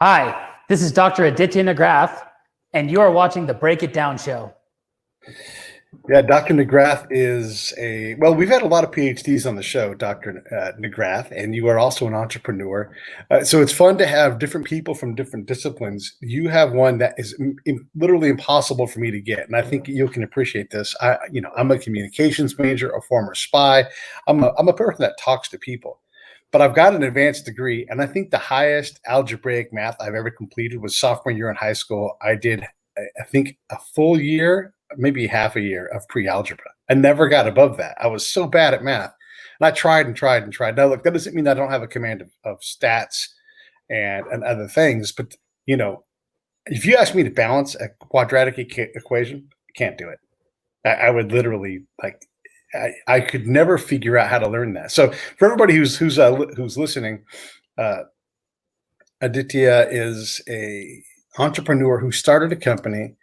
Hi, this is Dr. Aditya Nagrath, and you are watching the Break It Down Show. Yeah, Dr. Nagrath is well, we've had a lot of PhDs on the show, Dr. Nagrath, and you are also an entrepreneur. So it's fun to have different people from different disciplines. You have one that is literally impossible for me to get, and I think you can appreciate this. I'm a communications major, a former spy. I'm a person that talks to people. But I've got an advanced degree, and I think the highest algebraic math I've ever completed was sophomore year in high school. I did, I think, a full year, maybe half a year of pre-algebra. I never got above that. I was so bad at math. And I tried and tried and tried. Now, look, that doesn't mean I don't have a command of stats and other things. But, if you ask me to balance a quadratic equation, I can't do it. I would literally, I could never figure out how to learn that. So for everybody who's listening, Aditya is a entrepreneur who started a company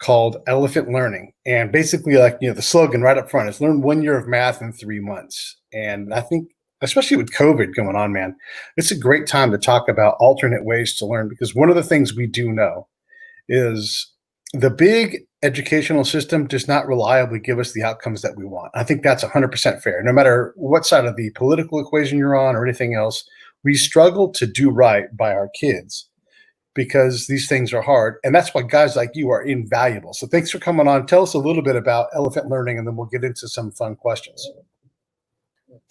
called Elephant Learning, and basically, the slogan right up front is "Learn 1 year of math in 3 months." And I think, especially with COVID going on, man, it's a great time to talk about alternate ways to learn, because one of the things we do know is the big educational system does not reliably give us the outcomes that we want. I think that's 100% fair. No matter what side of the political equation you're on or anything else, we struggle to do right by our kids because these things are hard. And that's why guys like you are invaluable. So thanks for coming on. Tell us a little bit about Elephant Learning, and then we'll get into some fun questions.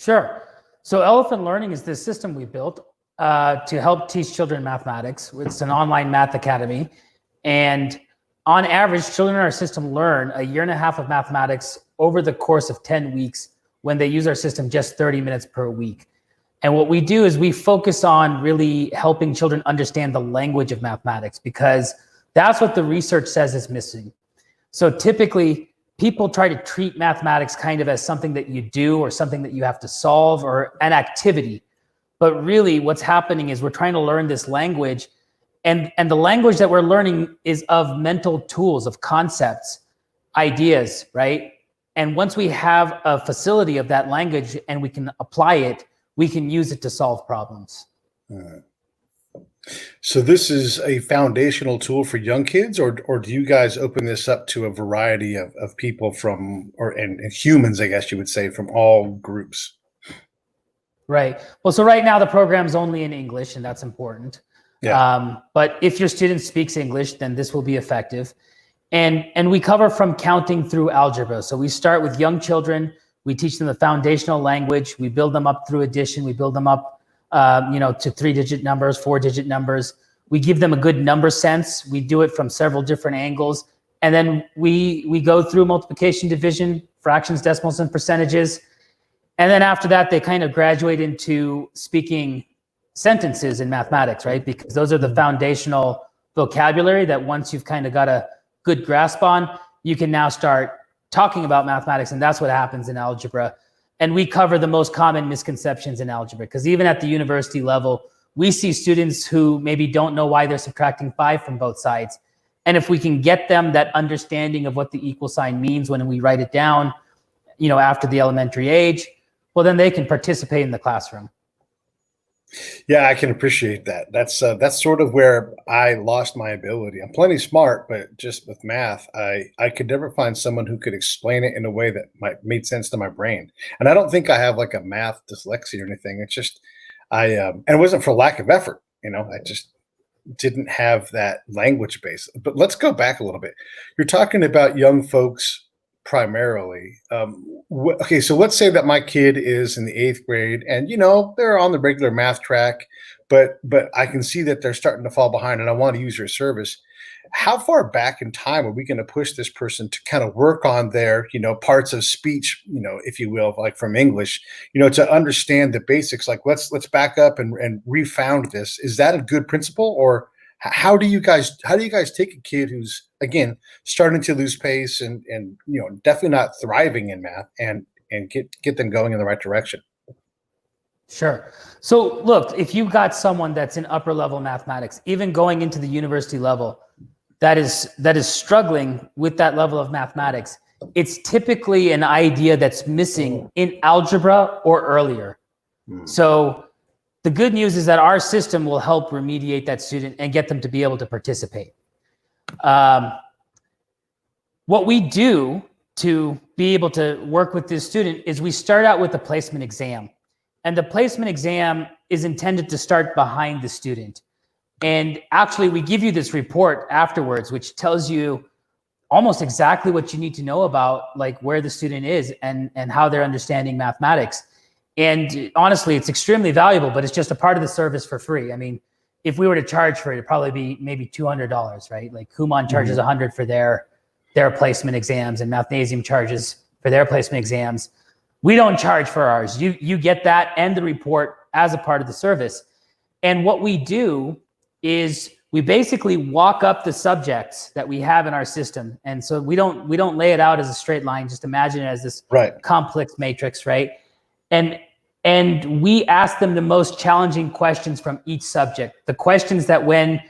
Sure. So Elephant Learning is this system we built to help teach children mathematics. It's an online math academy. And on average, children in our system learn 1.5 years of mathematics over the course of 10 weeks when they use our system just 30 minutes per week. And what we do is we focus on really helping children understand the language of mathematics, because that's what the research says is missing. So typically, people try to treat mathematics kind of as something that you do or something that you have to solve or an activity. But really what's happening is we're trying to learn this language, and the language that we're learning is of mental tools, of concepts, ideas, right? And once we have a facility of that language and we can apply it, we can use it to solve problems. So this is a foundational tool for young kids, or do you guys open this up to a variety of people and humans, I guess you would say, from all groups? Right. Well, so right now the program's only in English, and that's important. Yeah. But if your student speaks English, then this will be effective. And we cover from counting through algebra. So we start with young children. We teach them the foundational language. We build them up through addition. We build them up, to 3-digit numbers, 4-digit numbers. We give them a good number sense. We do it from several different angles. And then we go through multiplication, division, fractions, decimals, and percentages. And then after that, they kind of graduate into speaking sentences in mathematics, right? Because those are the foundational vocabulary that once you've kind of got a good grasp on, you can now start talking about mathematics. And that's what happens in algebra. And we cover the most common misconceptions in algebra, because even at the university level, we see students who maybe don't know why they're subtracting 5 from both sides. And if we can get them that understanding of what the equal sign means when we write it down, after the elementary age, well, then they can participate in the classroom. Yeah, I can appreciate that. That's sort of where I lost my ability. I'm plenty smart, but just with math, I could never find someone who could explain it in a way that made sense to my brain. And I don't think I have like a math dyslexia or anything. It's just and it wasn't for lack of effort. I just didn't have that language base. But let's go back a little bit. You're talking about young folks primarily. Okay, so let's say that my kid is in the 8th grade, and they're on the regular math track, but I can see that they're starting to fall behind, and I want to use your service. How far back in time are we going to push this person to kind of work on their parts of speech, if you will, like from English, to understand the basics? Like let's back up and refound this. Is that a good principle, or how do you guys take a kid who's, again, starting to lose pace and definitely not thriving in math and get them going in the right direction? Sure. So look, if you've got someone that's in upper level mathematics, even going into the university level, that is struggling with that level of mathematics, it's typically an idea that's missing in algebra or earlier. So the good news is that our system will help remediate that student and get them to be able to participate. What we do to be able to work with this student is we start out with the placement exam. And the placement exam is intended to start behind the student. And actually, we give you this report afterwards, which tells you almost exactly what you need to know about like where the student is and how they're understanding mathematics. And honestly, it's extremely valuable, but it's just a part of the service for free. I mean, if we were to charge for it, it'd probably be maybe $200, right? Like Kumon charges $100 for their placement exams, and Mathnasium charges for their placement exams. We don't charge for ours. You get that and the report as a part of the service. And what we do is we basically walk up the subjects that we have in our system. And so we don't lay it out as a straight line. Just imagine it as this complex matrix, right? And we ask them the most challenging questions from each subject. The questions that when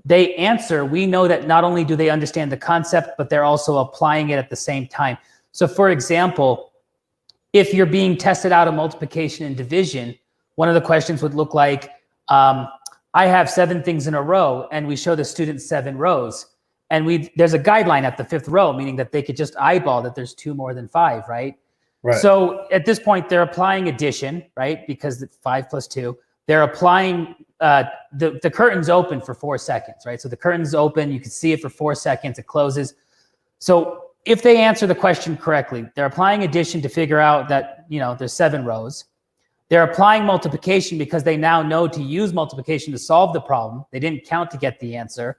they answer, we know that not only do they understand the concept, but they're also applying it at the same time. So for example, if you're being tested out of multiplication and division, one of the questions would look like, I have 7 things in a row, and we show the student 7 rows. And there's a guideline at the 5th row, meaning that they could just eyeball that there's 2 more than 5, right? Right. So at this point, they're applying addition, right? Because it's 5 plus 2. They're applying, the curtain's open for 4 seconds, right? So the curtain's open, you can see it for 4 seconds, it closes. So if they answer the question correctly, they're applying addition to figure out that, you know, there's 7 rows. They're applying multiplication because they now know to use multiplication to solve the problem. They didn't count to get the answer.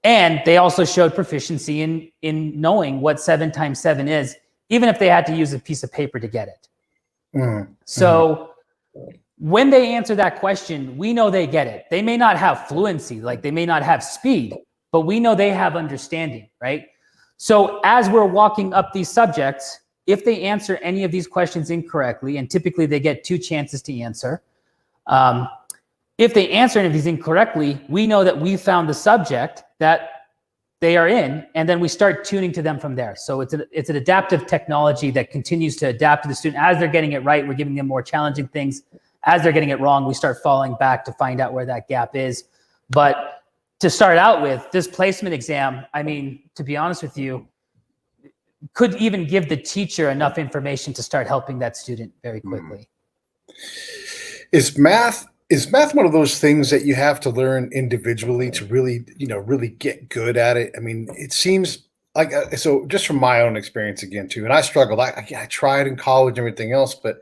And they also showed proficiency in knowing what 7 times 7 is, even if they had to use a piece of paper to get it. So when they answer that question, we know they get it. They may not have fluency, like they may not have speed, but we know they have understanding, right? So as we're walking up these subjects, if they answer any of these questions incorrectly, and typically they get 2 chances to answer, if they answer any of these incorrectly, we know that we found the subject that they are in, and then we start tuning to them from there. So it's an adaptive technology that continues to adapt to the student. As they're getting it right, we're giving them more challenging things. As they're getting it wrong, we start falling back to find out where that gap is. But to start out with, this placement exam, I mean, to be honest with you, could even give the teacher enough information to start helping that student very quickly. Is math one of those things that you have to learn individually to really, really get good at it? I mean, it seems like, so just from my own experience again too, and I struggled. I tried in college and everything else, but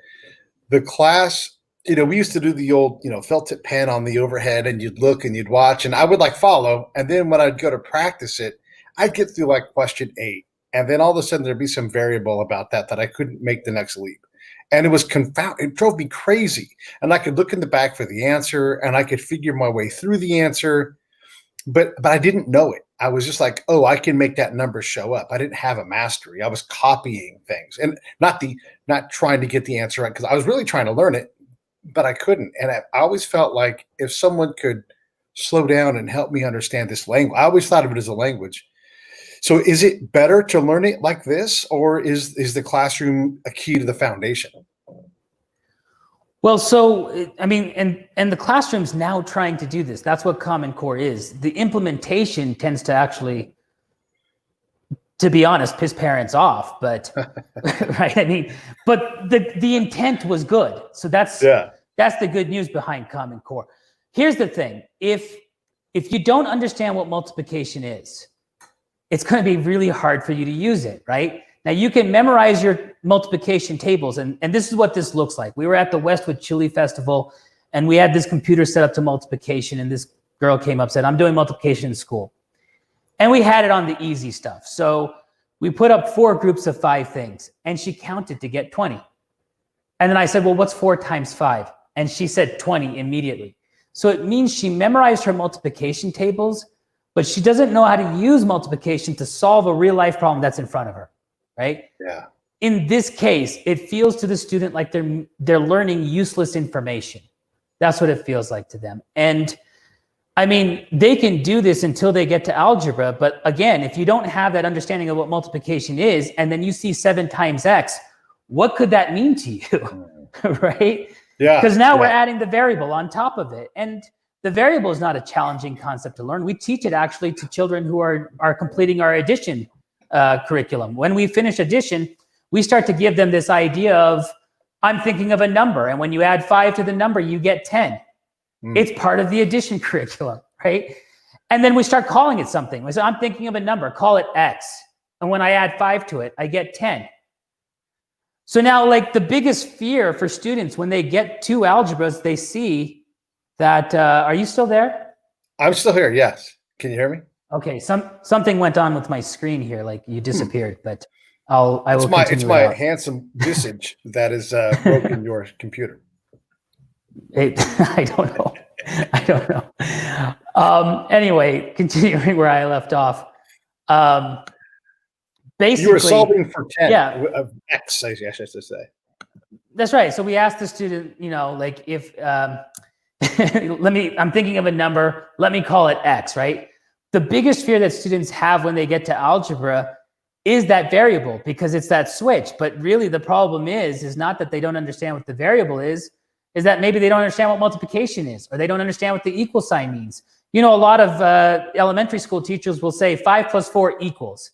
the class, we used to do the old, felt tip pen on the overhead, and you'd look and you'd watch, and I would like follow. And then when I'd go to practice it, I'd get through like question 8. And then all of a sudden there'd be some variable about that I couldn't make the next leap. And it was it drove me crazy. And I could look in the back for the answer, and I could figure my way through the answer, but I didn't know it. I was just like, oh, I can make that number show up. I didn't have a mastery. I was copying things and not trying to get the answer right, because I was really trying to learn it, but I couldn't. And I always felt like if someone could slow down and help me understand this language, I always thought of it as a language. So is it better to learn it like this, or is the classroom a key to the foundation? Well, so, I mean, and the classroom's now trying to do this. That's what Common Core is. The implementation tends to actually, to be honest, piss parents off, but, right? I mean, but the intent was good. So that's the good news behind Common Core. Here's the thing. If you don't understand what multiplication is, it's going to be really hard for you to use it, right? Now you can memorize your multiplication tables, and this is what this looks like. We were at the Westwood Chili Festival, and we had this computer set up to multiplication, and this girl came up and said, I'm doing multiplication in school. And we had it on the easy stuff. So we put up 4 groups of 5 things, and she counted to get 20. And then I said, well, what's 4 times 5? And she said 20 immediately. So it means she memorized her multiplication tables, but she doesn't know how to use multiplication to solve a real life problem that's in front of her, right? Yeah. In this case, it feels to the student like they're learning useless information. That's what it feels like to them. And I mean, they can do this until they get to algebra. But again, if you don't have that understanding of what multiplication is, and then you see 7 times x, what could that mean to you, right? Yeah. Because now we're adding the variable on top of it. And the variable is not a challenging concept to learn. We teach it actually to children who are completing our addition curriculum. When we finish addition, we start to give them this idea of, I'm thinking of a number. And when you add 5 to the number, you get 10. It's part of the addition curriculum, right? And then we start calling it something. We say, I'm thinking of a number, call it X. And when I add 5 to it, I get 10. So now, like, the biggest fear for students when they get to algebras, they see that, are you still there? I'm still here, yes. Can you hear me? Okay, something went on with my screen here, like you disappeared, but I will continue. It's my handsome visage that is broken your computer. I don't know. I don't know. Anyway, continuing where I left off. Basically, you were solving for 10 of X, I guess I should say. That's right. So we asked the student, you know, like, if I'm thinking of a number, let me call it X, right? The biggest fear that students have when they get to algebra is that variable, because it's that switch. But really the problem is not that they don't understand what the variable is that maybe they don't understand what multiplication is, or they don't understand what the equal sign means. You know, a lot of elementary school teachers will say 5 plus 4 equals.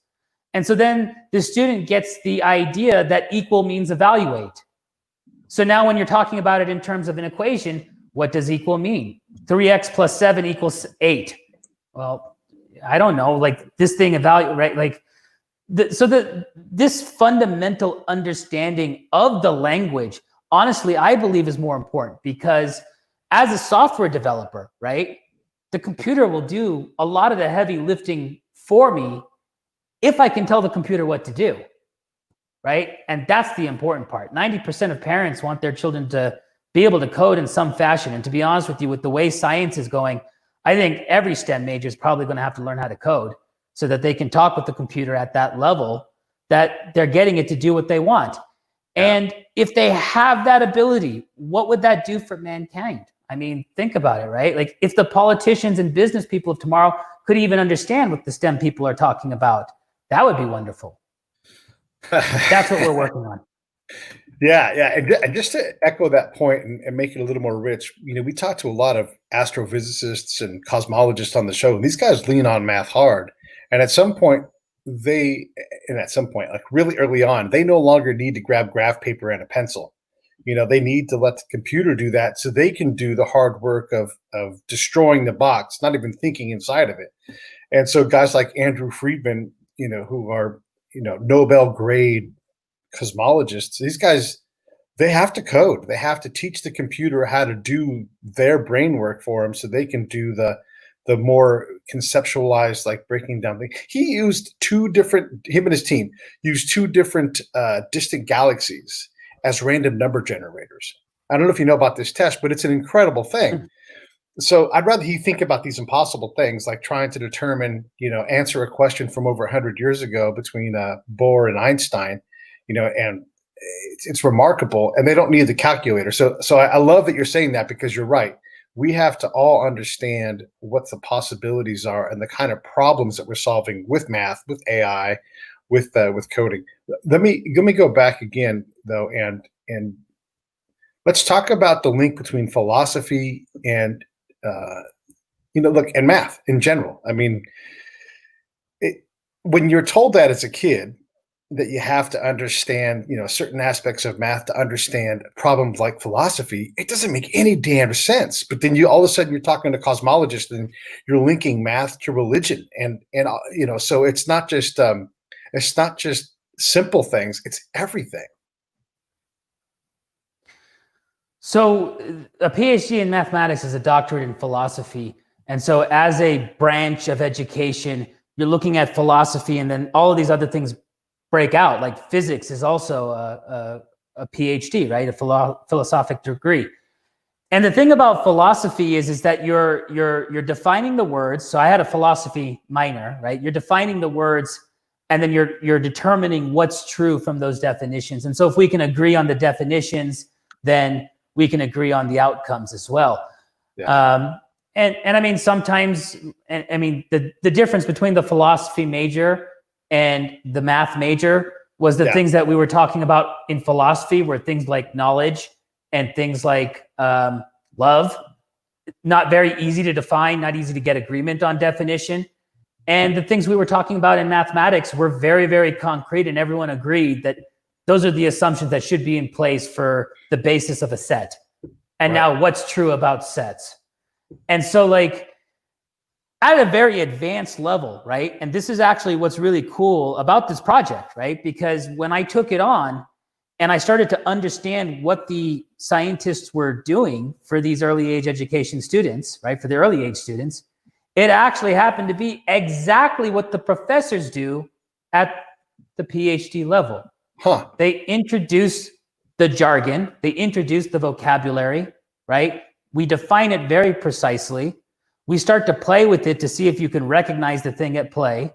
And so then the student gets the idea that equal means evaluate. So now when you're talking about it in terms of an equation, what does equal mean? 3x plus 7 equals 8. Well, I don't know, like this thing evaluate, right? Like, this fundamental understanding of the language, honestly, I believe is more important, because as a software developer, right, the computer will do a lot of the heavy lifting for me if I can tell the computer what to do, right? And that's the important part. 90% of parents want their children to be able to code in some fashion. And to be honest with you, with the way science is going, I think every STEM major is probably going to have to learn how to code so that they can talk with the computer at that level that they're getting it to do what they want. And if they have that ability, what would that do for mankind? I mean, think about it, right? Like, if the politicians and business people of tomorrow could even understand what the STEM people are talking about, that would be wonderful. That's what we're working on. Yeah. And just to echo that point and make it a little more rich, you know, we talk to a lot of astrophysicists and cosmologists on the show, and these guys lean on math hard. And at some point, like really early on, they no longer need to grab graph paper and a pencil. You know, they need to let the computer do that so they can do the hard work of destroying the box, not even thinking inside of it. And so guys like Andrew Friedman, you know, who are, you know, Nobel grade cosmologists, these guys, they have to code. They have to teach the computer how to do their brain work for them so they can do the more conceptualized, like breaking down things. Him and his team used 2 different distant galaxies as random number generators. I don't know if you know about this test, but it's an incredible thing. So I'd rather he think about these impossible things, like trying to determine, you know, answer a question from over 100 years ago between Bohr and Einstein, you know, and it's remarkable, and they don't need the calculator. So I love that you're saying that, because you're right. We have to all understand what the possibilities are and the kind of problems that we're solving with math, with AI, with coding. Let me go back again though, and let's talk about the link between philosophy and and math in general. I mean, when you're told that as a kid, that you have to understand, you know, certain aspects of math to understand problems like philosophy, it doesn't make any damn sense. But then all of a sudden you're talking to cosmologists and you're linking math to religion, and you know, so it's not just simple things; it's everything. So a PhD in mathematics is a doctorate in philosophy. And so as a branch of education, you're looking at philosophy, and then all of these other things break out. Like physics is also a PhD, right? A philosophic degree. And the thing about philosophy is that you're defining the words. So I had a philosophy minor, right? You're defining the words, and then you're determining what's true from those definitions. And so if we can agree on the definitions, then we can agree on the outcomes as well. Yeah. And I mean, sometimes, I mean, the difference between the philosophy major and the math major was the things that we were talking about in philosophy were things like knowledge and things like love, not very easy to define, not easy to get agreement on definition. And the things we were talking about in mathematics were very, very concrete, and everyone agreed that those are the assumptions that should be in place for the basis of a set. And now what's true about sets? And so like at a very advanced level, right? And this is actually what's really cool about this project, right? Because when I took it on and I started to understand what the scientists were doing for these early age education students, right? For the early age students, it actually happened to be exactly what the professors do at the PhD level. Huh. They introduce the jargon, they introduce the vocabulary, right? We define it very precisely. We start to play with it to see if you can recognize the thing at play.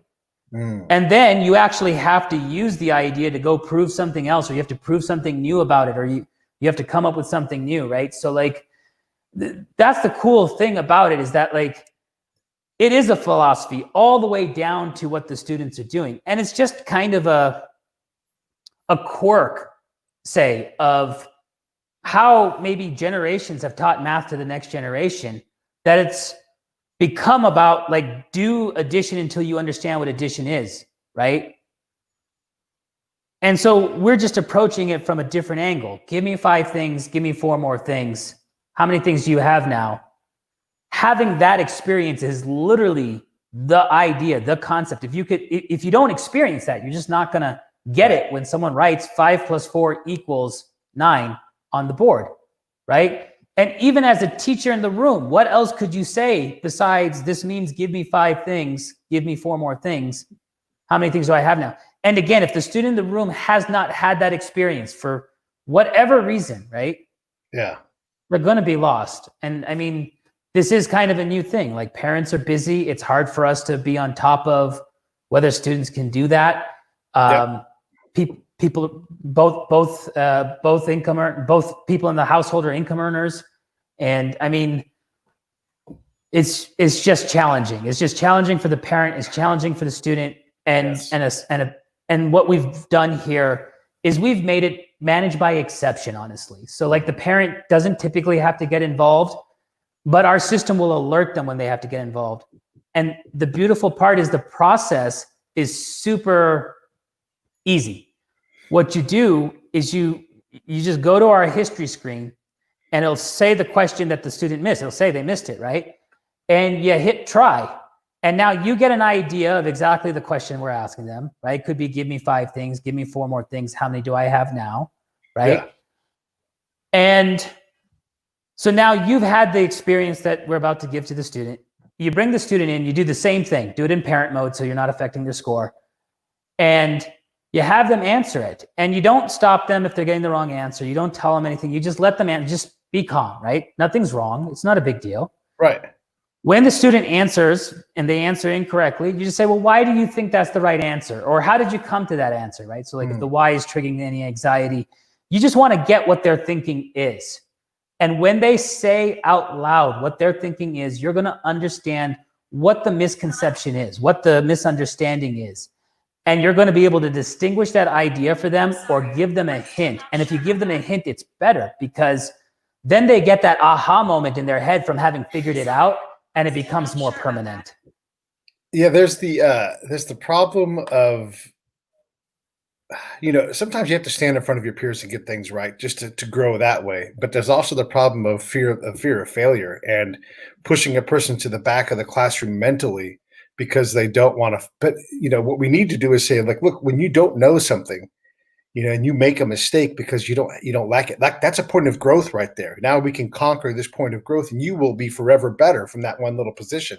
And then you actually have to use the idea to go prove something else, or you have to prove something new about it, or you have to come up with something new, right? So like, that's the cool thing about it, is that like, it is a philosophy all the way down to what the students are doing. And it's just kind of a quirk, say, of how maybe generations have taught math to the next generation, that it's become about like, do addition until you understand what addition is, right? And so we're just approaching it from a different angle. Give me 5 things, give me 4 more things. How many things do you have now? Having that experience is literally the idea, the concept. If you don't experience that, you're just not gonna get it when someone writes 5 + 4 = 9 on the board, right? And even as a teacher in the room, what else could you say besides this means give me 5 things, give me 4 more things? How many things do I have now? And again, if the student in the room has not had that experience for whatever reason, right? Yeah. They're gonna be lost. And I mean, this is kind of a new thing. Like, parents are busy. It's hard for us to be on top of whether students can do that. People, both people in the household are income earners, and I mean, it's just challenging. It's just challenging for the parent. It's challenging for the student, and what we've done here is we've made it managed by exception, honestly. So like, the parent doesn't typically have to get involved, but our system will alert them when they have to get involved. And the beautiful part is the process is super easy. What you do is you just go to our history screen, and it'll say the question that the student missed. It'll say they missed it, right? And you hit try. And now you get an idea of exactly the question we're asking them, right? Could be, give me 5 things, give me 4 more things. How many do I have now, right? Yeah. And so now you've had the experience that we're about to give to the student. You bring the student in, you do the same thing, do it in parent mode so you're not affecting their score. And you have them answer it. And you don't stop them if they're getting the wrong answer. You don't tell them anything. You just let them answer. Just be calm, right? Nothing's wrong. It's not a big deal. Right. When the student answers and they answer incorrectly, you just say, well, why do you think that's the right answer? Or how did you come to that answer, right? So like, if the why is triggering any anxiety, you just want to get what their thinking is. And when they say out loud what their thinking is, you're going to understand what the misconception is, what the misunderstanding is. And you're going to be able to distinguish that idea for them, or give them a hint. And if you give them a hint, it's better, because then they get that aha moment in their head from having figured it out, and it becomes more permanent. Yeah, there's the problem of, sometimes you have to stand in front of your peers to get things right, just to grow that way. But there's also the problem of fear of failure, and pushing a person to the back of the classroom mentally because they don't want to. But what we need to do is say, like, look, when you don't know something, and you make a mistake because you don't like it, like, that's a point of growth right there. Now we can conquer this point of growth, and you will be forever better from that one little position.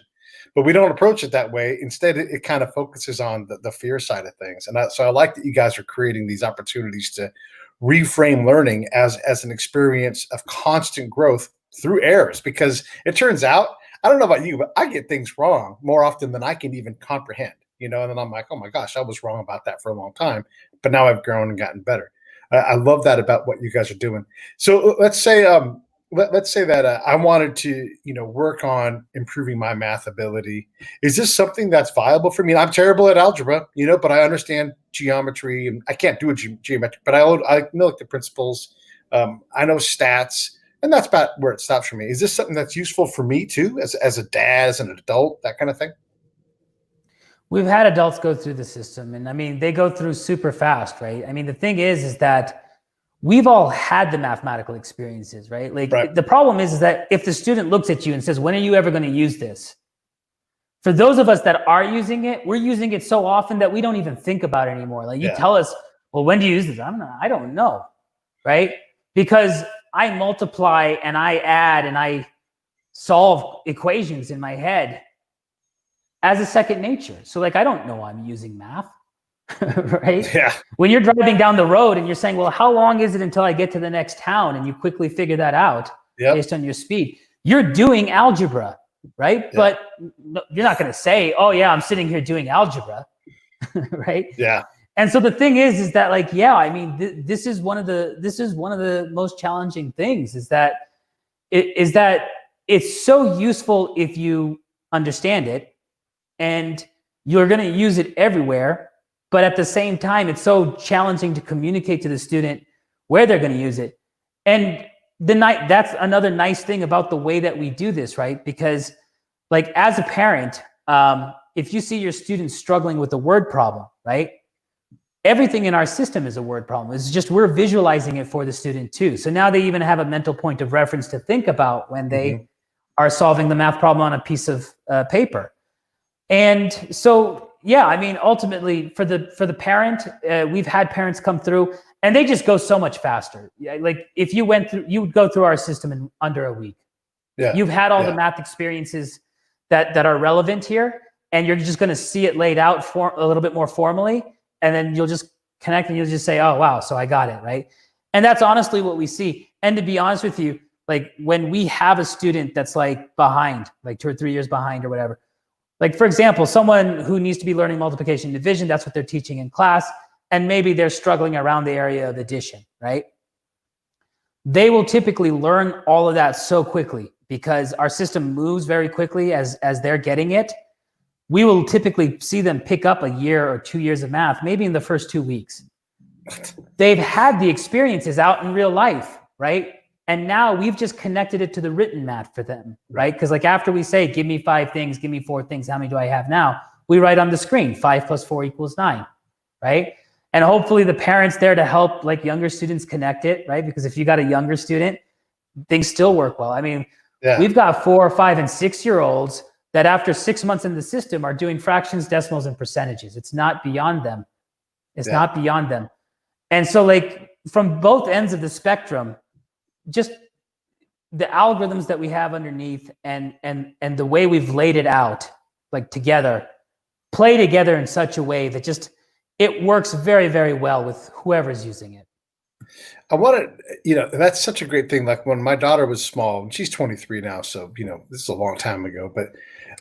But we don't approach it that way. Instead, it kind of focuses on the fear side of things. And so I like that you guys are creating these opportunities to reframe learning as an experience of constant growth through errors. Because it turns out, I don't know about you, but I get things wrong more often than I can even comprehend. And then I'm like, oh my gosh, I was wrong about that for a long time. But now I've grown and gotten better. I love that about what you guys are doing. So let's say that I wanted to, work on improving my math ability. Is this something that's viable for me? I'm terrible at algebra, but I understand geometry, and I can't do a geometry, but I know like the principles. I know stats, and that's about where it stops for me. Is this something that's useful for me too, as a dad, as an adult, that kind of thing? We've had adults go through the system, and I mean, they go through super fast, right? I mean, the thing is that we've all had the mathematical experiences, right? Like Right. the problem is that if the student looks at you and says, when are you ever going to use this? For those of us that are using it, we're using it so often that we don't even think about it anymore. Like you tell us, well, when do you use this? I don't know, right? Because I multiply and I add and I solve equations in my head as a second nature. So like, I don't know I'm using math, right? Yeah. When you're driving down the road and you're saying, well, how long is it until I get to the next town? And you quickly figure that out based on your speed. You're doing algebra, right? Yeah. But you're not going to say, oh yeah, I'm sitting here doing algebra, right? Yeah. And so the thing is that like, yeah, I mean, this is one of the most challenging things is that it's so useful if you understand it and you're going to use it everywhere. But at the same time, it's so challenging to communicate to the student where they're going to use it. And that's another nice thing about the way that we do this, right? Because like as a parent, if you see your student struggling with a word problem, right? Everything in our system is a word problem. It's just we're visualizing it for the student too. So now they even have a mental point of reference to think about when they are solving the math problem on a piece of paper. And so, yeah, I mean, ultimately for the parent, we've had parents come through and they just go so much faster. Like if you would go through our system in under a week. Yeah. You've had all the math experiences that are relevant here, and you're just going to see it laid out for a little bit more formally. And then you'll just connect and you'll just say, oh, wow, so I got it, right? And that's honestly what we see. And to be honest with you, like when we have a student that's like behind, like 2 or 3 years behind or whatever, like for example, someone who needs to be learning multiplication and division, that's what they're teaching in class, and maybe they're struggling around the area of addition, right? They will typically learn all of that so quickly because our system moves very quickly as they're getting it. We will typically see them pick up a year or 2 years of math, maybe in the first 2 weeks. They've had the experiences out in real life, right? And now we've just connected it to the written math for them, right? Because like after we say, give me 5 things, give me 4 things, how many do I have now? We write on the screen, 5 + 4 = 9, right? And hopefully the parents there to help like younger students connect it, right? Because if you got a younger student, things still work well. I mean, we've got 4, 5, and 6-year-olds that after 6 months in the system are doing fractions, decimals, and percentages. It's not beyond them. It's not beyond them. And so like from both ends of the spectrum, just the algorithms that we have underneath and the way we've laid it out, like together, play together in such a way that just, it works very, very well with whoever's using it. I want to, that's such a great thing. Like when my daughter was small, and she's 23 now, so, this is a long time ago, but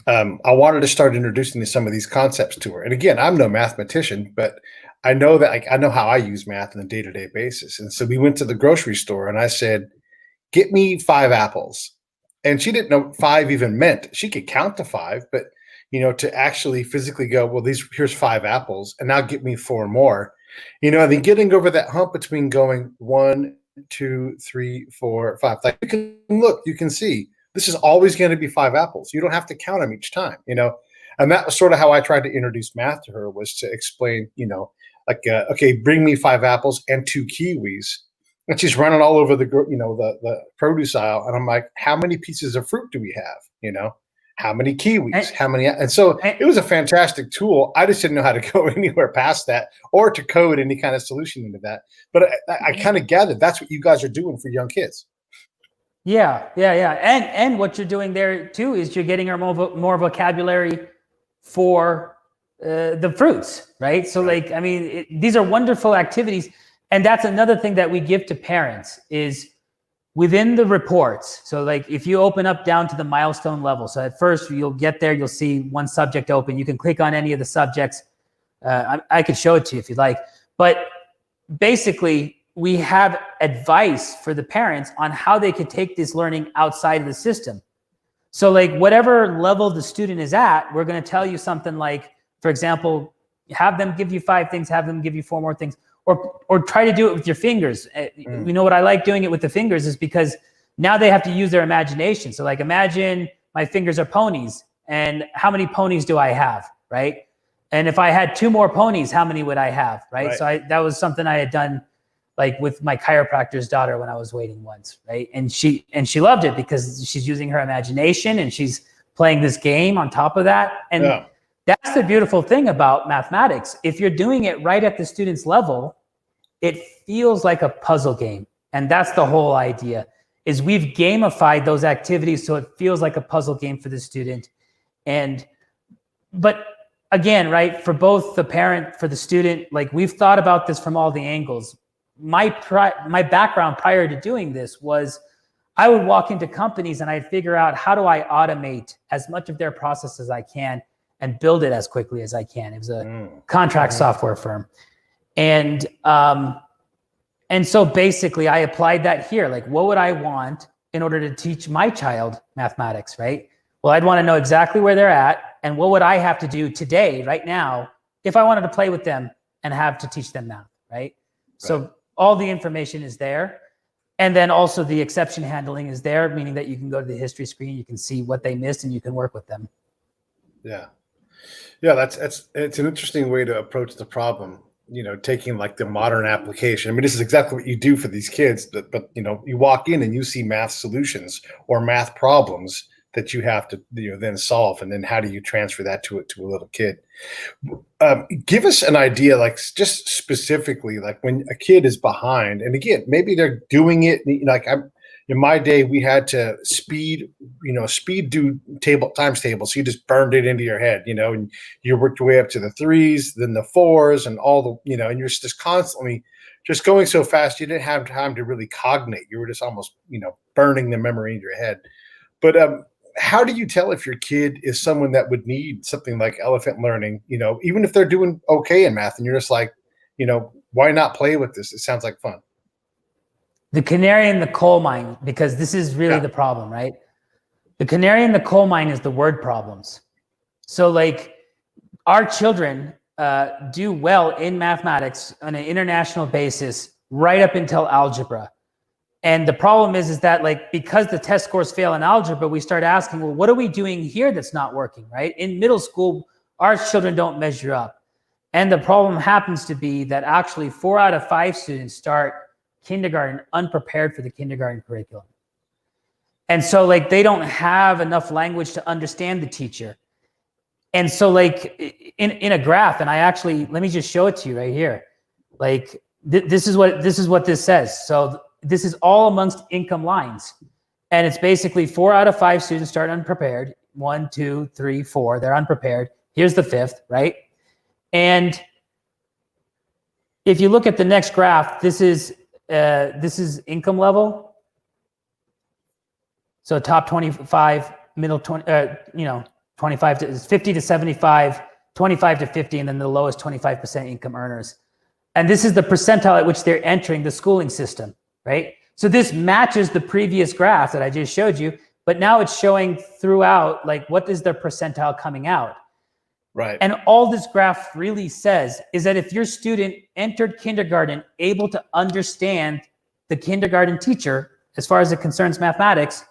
I wanted to start introducing some of these concepts to her. And again, I'm no mathematician, but I know that I know how I use math on a day-to-day basis. And so we went to the grocery store and I said, get me 5 apples. And she didn't know what 5 even meant. She could count to 5, but to actually physically go, well, here's 5 apples and now get me 4 more. Then getting over that hump between going 1, 2, 3, 4, 5. Like you can look, you can see this is always going to be 5 apples. You don't have to count them each time, And that was sort of how I tried to introduce math to her, was to explain, okay, bring me 5 apples and 2 kiwis. And she's running all over the produce aisle, and I'm like, how many pieces of fruit do we have? How many kiwis? How many? And so it was a fantastic tool. I just didn't know how to go anywhere past that or to code any kind of solution into that. But I kind of gathered that's what you guys are doing for young kids. Yeah. And what you're doing there too is you're getting our more vocabulary for the fruits, right? So like, I mean, these are wonderful activities. And that's another thing that we give to parents is within the reports. So like if you open up down to the milestone level, so at first you'll get there, you'll see one subject open. You can click on any of the subjects. I could show it to you if you'd like. But basically, we have advice for the parents on how they could take this learning outside of the system. So like whatever level the student is at, we're going to tell you something like, for example, have them give you 5 things, have them give you 4 more things. or try to do it with your fingers. You know what I like doing it with the fingers is because now they have to use their imagination. So like, imagine my fingers are ponies, and how many ponies do I have, right? And if I had 2 more ponies, how many would I have, right? So that was something I had done like with my chiropractor's daughter when I was waiting once, right? And she loved it because she's using her imagination and she's playing this game on top of that. And that's the beautiful thing about mathematics. If you're doing it right at the student's level, it feels like a puzzle game. And that's the whole idea, is we've gamified those activities so it feels like a puzzle game for the student. But again, right, for both the parent, for the student, like we've thought about this from all the angles. My background prior to doing this was I would walk into companies and I'd figure out, how do I automate as much of their process as I can and build it as quickly as I can. It was a contract software firm. And so basically I applied that here. Like, what would I want in order to teach my child mathematics, right? Well, I'd want to know exactly where they're at and what would I have to do today, right now, if I wanted to play with them and have to teach them math, right? So all the information is there. And then also the exception handling is there, meaning that you can go to the history screen, you can see what they missed and you can work with them. Yeah. Yeah, it's an interesting way to approach the problem, you know, taking like the modern application. I mean, this is exactly what you do for these kids, but you know, you walk in and you see math solutions or math problems that you have to, you know, then solve. And then how do you transfer that to a little kid? Give us an idea, like just specifically, like when a kid is behind, and again, maybe they're doing it like in my day, we had to speed do times tables. So you just burned it into your head, you know, and you worked your way up to the 3s, then the 4s, and all the, you know, and you're just constantly just going so fast. You didn't have time to really cognate. You were just almost, you know, burning the memory in your head. But how do you tell if your kid is someone that would need something like elephant learning, you know, even if they're doing okay in math and you're just like, you know, why not play with this? It sounds like fun. The canary in the coal mine, because this is really the problem, right? The canary in the coal mine is the word problems. So like our children do well in mathematics on an international basis right up until algebra. And the problem is that like, because the test scores fail in algebra, we start asking, well, what are we doing here that's not working, right? In middle school, our children don't measure up. And the problem happens to be that actually 4 out of 5 students start kindergarten unprepared for the kindergarten curriculum. And so like, they don't have enough language to understand the teacher. And so like in a graph, and I actually, let me just show it to you right here. Like this is what this says. So this is all amongst income lines. And it's basically 4 out of 5 students start unprepared. 1, 2, 3, 4, they're unprepared. Here's the 5th, right? And if you look at the next graph, this is income level. So top 25, middle 20, 25 to 50 to 75, 25 to 50, and then the lowest 25% income earners. And this is the percentile at which they're entering the schooling system, right? So this matches the previous graph that I just showed you, but now it's showing throughout, like, what is their percentile coming out? Right. And all this graph really says is that if your student entered kindergarten able to understand the kindergarten teacher, as far as it concerns mathematics,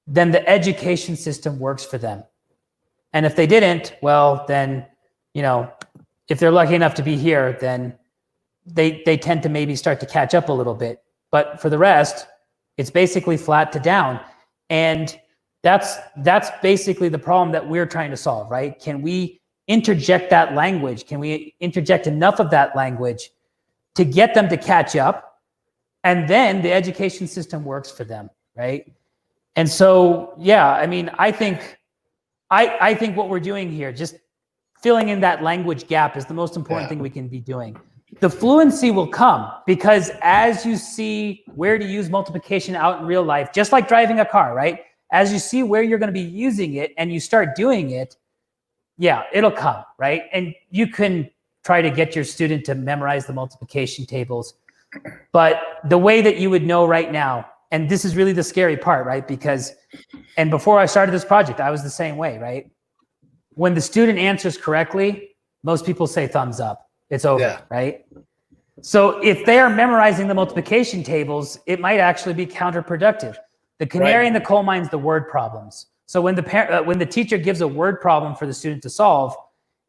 then the education system works for them. And if they didn't, well, then, you know, if they're lucky enough to be here, then they tend to maybe start to catch up a little bit. But for the rest, it's basically flat to down. And that's basically the problem that we're trying to solve, right? Can we interject that language? Can we interject enough of that language to get them to catch up? And then the education system works for them, right? And so, yeah, I mean, I think what we're doing here, just filling in that language gap, is the most important thing we can be doing. The fluency will come because as you see where to use multiplication out in real life, just like driving a car, right? As you see where you're going to be using it and you start doing it, yeah, it'll come, right? And you can try to get your student to memorize the multiplication tables. But the way that you would know right now, and this is really the scary part, right? Because, and before I started this project, I was the same way, right? When the student answers correctly, most people say thumbs up. It's over, right? So if they are memorizing the multiplication tables, it might actually be counterproductive. The canary in the coal mine is the word problems. So when the teacher gives a word problem for the student to solve,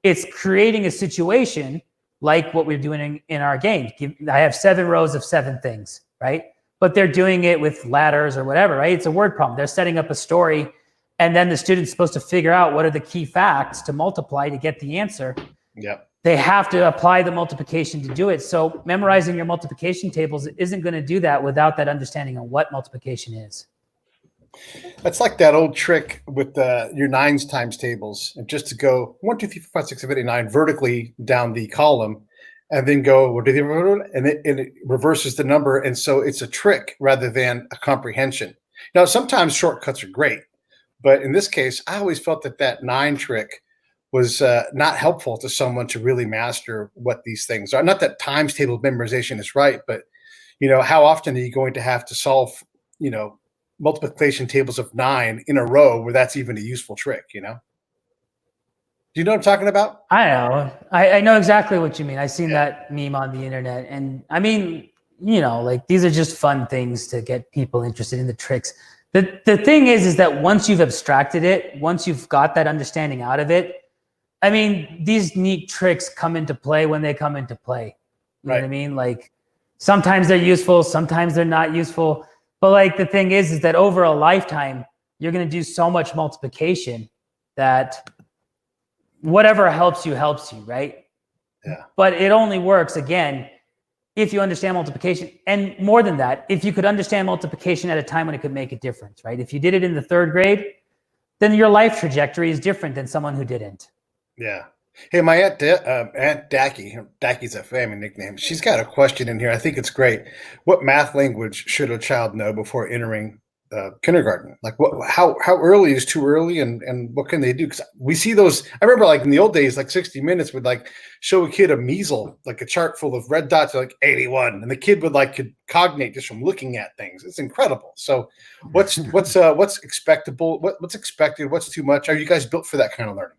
it's creating a situation like what we're doing in our game. I have 7 rows of 7 things, right? But they're doing it with ladders or whatever, right? It's a word problem. They're setting up a story, and then the student's supposed to figure out what are the key facts to multiply to get the answer. Yep. They have to apply the multiplication to do it. So memorizing your multiplication tables isn't going to do that without that understanding of what multiplication is. That's like that old trick with your 9s times tables, and just to go 1, 2, 3, 4, 5, 6, 7, 8, 9 vertically down the column, and then go and it reverses the number, and so it's a trick rather than a comprehension. Now, sometimes shortcuts are great, but in this case, I always felt that 9 trick was not helpful to someone to really master what these things are. Not that times table memorization is right, but how often are you going to have to solve multiplication tables of 9 in a row where that's even a useful trick? Do you know what I'm talking about? I know. I know exactly what you mean. I've seen that meme on the internet, and I mean, like, these are just fun things to get people interested in the tricks. The thing is that once you've abstracted it, once you've got that understanding out of it, I mean, these neat tricks come into play when they come into play. You know what I mean? Like, sometimes they're useful, sometimes they're not useful. But like, the thing is that over a lifetime, you're going to do so much multiplication that whatever helps you, right? Yeah. But it only works, again, if you understand multiplication. And more than that, if you could understand multiplication at a time when it could make a difference, right? If you did it in the 3rd grade, then your life trajectory is different than someone who didn't. Yeah. Hey, my Aunt Dacky, Dacky's a family nickname. She's got a question in here. I think it's great. What math language should a child know before entering kindergarten? Like, how early is too early, and what can they do? Because we see those. I remember, like, in the old days, like 60 Minutes would like show a kid a measle, like a chart full of red dots, like 81, and the kid would could cognate just from looking at things. It's incredible. So, what's expectable? What's expected? What's too much? Are you guys built for that kind of learning?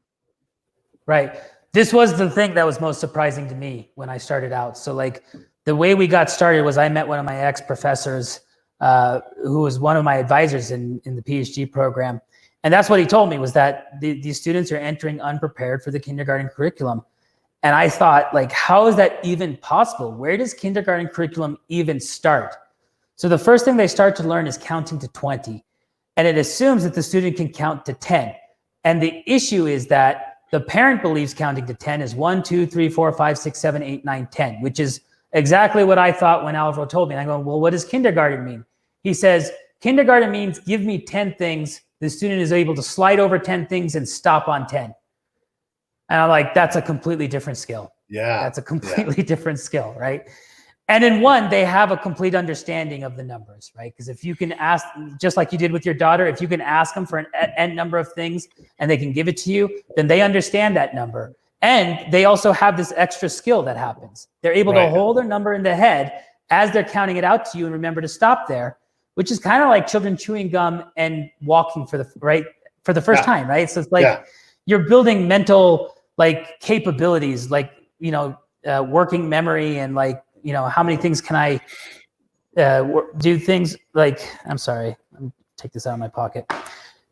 Right. This was the thing that was most surprising to me when I started out. So, like, the way we got started was I met one of my ex-professors who was one of my advisors in the PhD program. And that's what he told me, was that these students are entering unprepared for the kindergarten curriculum. And I thought, like, how is that even possible? Where does kindergarten curriculum even start? So the first thing they start to learn is counting to 20. And it assumes that the student can count to 10. And the issue is that the parent believes counting to 10 is 1, 2, 3, 4, 5, 6, 7, 8, 9, 10, which is exactly what I thought when Alvaro told me. And I go, well, what does kindergarten mean? He says, kindergarten means give me 10 things. The student is able to slide over 10 things and stop on 10. And I'm like, that's a completely different skill. Yeah. That's a completely different skill, right? And in one, they have a complete understanding of the numbers, right? Because if you can ask, just like you did with your daughter, if you can ask them for an n number of things and they can give it to you, then they understand that number. And they also have this extra skill that happens. They're able to hold their number in the head as they're counting it out to you and remember to stop there, which is kind of like children chewing gum and walking for the first time, right? So it's like you're building mental capabilities, working memory, and how many things can I do things like, I'm sorry, let me take this out of my pocket.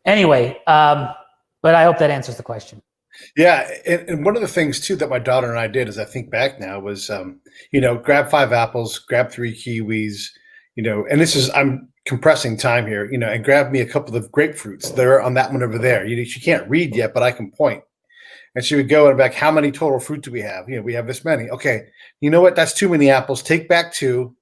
Anyway, but I hope that answers the question. Yeah. And one of the things too that my daughter and I did, as I think back now, was, grab 5 apples, grab 3 kiwis, and I'm compressing time here, and grab me a couple of grapefruits. They're on that one over there. She can't read yet, but I can point. And she would go and be like, how many total fruit do we have? We have this many. Okay. You know what? That's too many apples. Take back 2.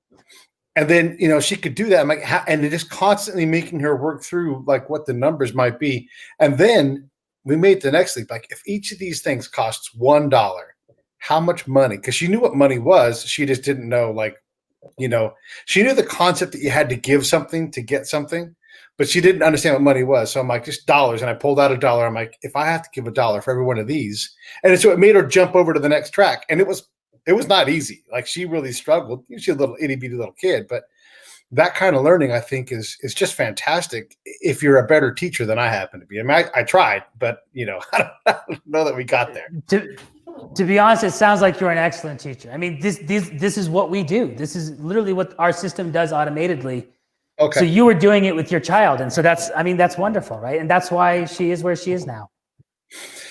And then, she could do that. I'm like, and it just constantly making her work through what the numbers might be. And then we made the next leap. Like, if each of these things costs $1, how much money? Because she knew what money was. She just didn't know, she knew the concept that you had to give something to get something, but she didn't understand what money was. So I'm like, just dollars. And I pulled out $1. I'm like, if I have to give $1 for every one of these. And so it made her jump over to the next track. And it was not easy. She really struggled. She's a little itty bitty little kid, but that kind of learning, I think, is just fantastic if you're a better teacher than I happen to be. I mean, I tried, but I don't know that we got there. To be honest, it sounds like you're an excellent teacher. I mean, this is what we do. This is literally what our system does automatedly. Okay. So you were doing it with your child. And so that's wonderful, right? And that's why she is where she is now.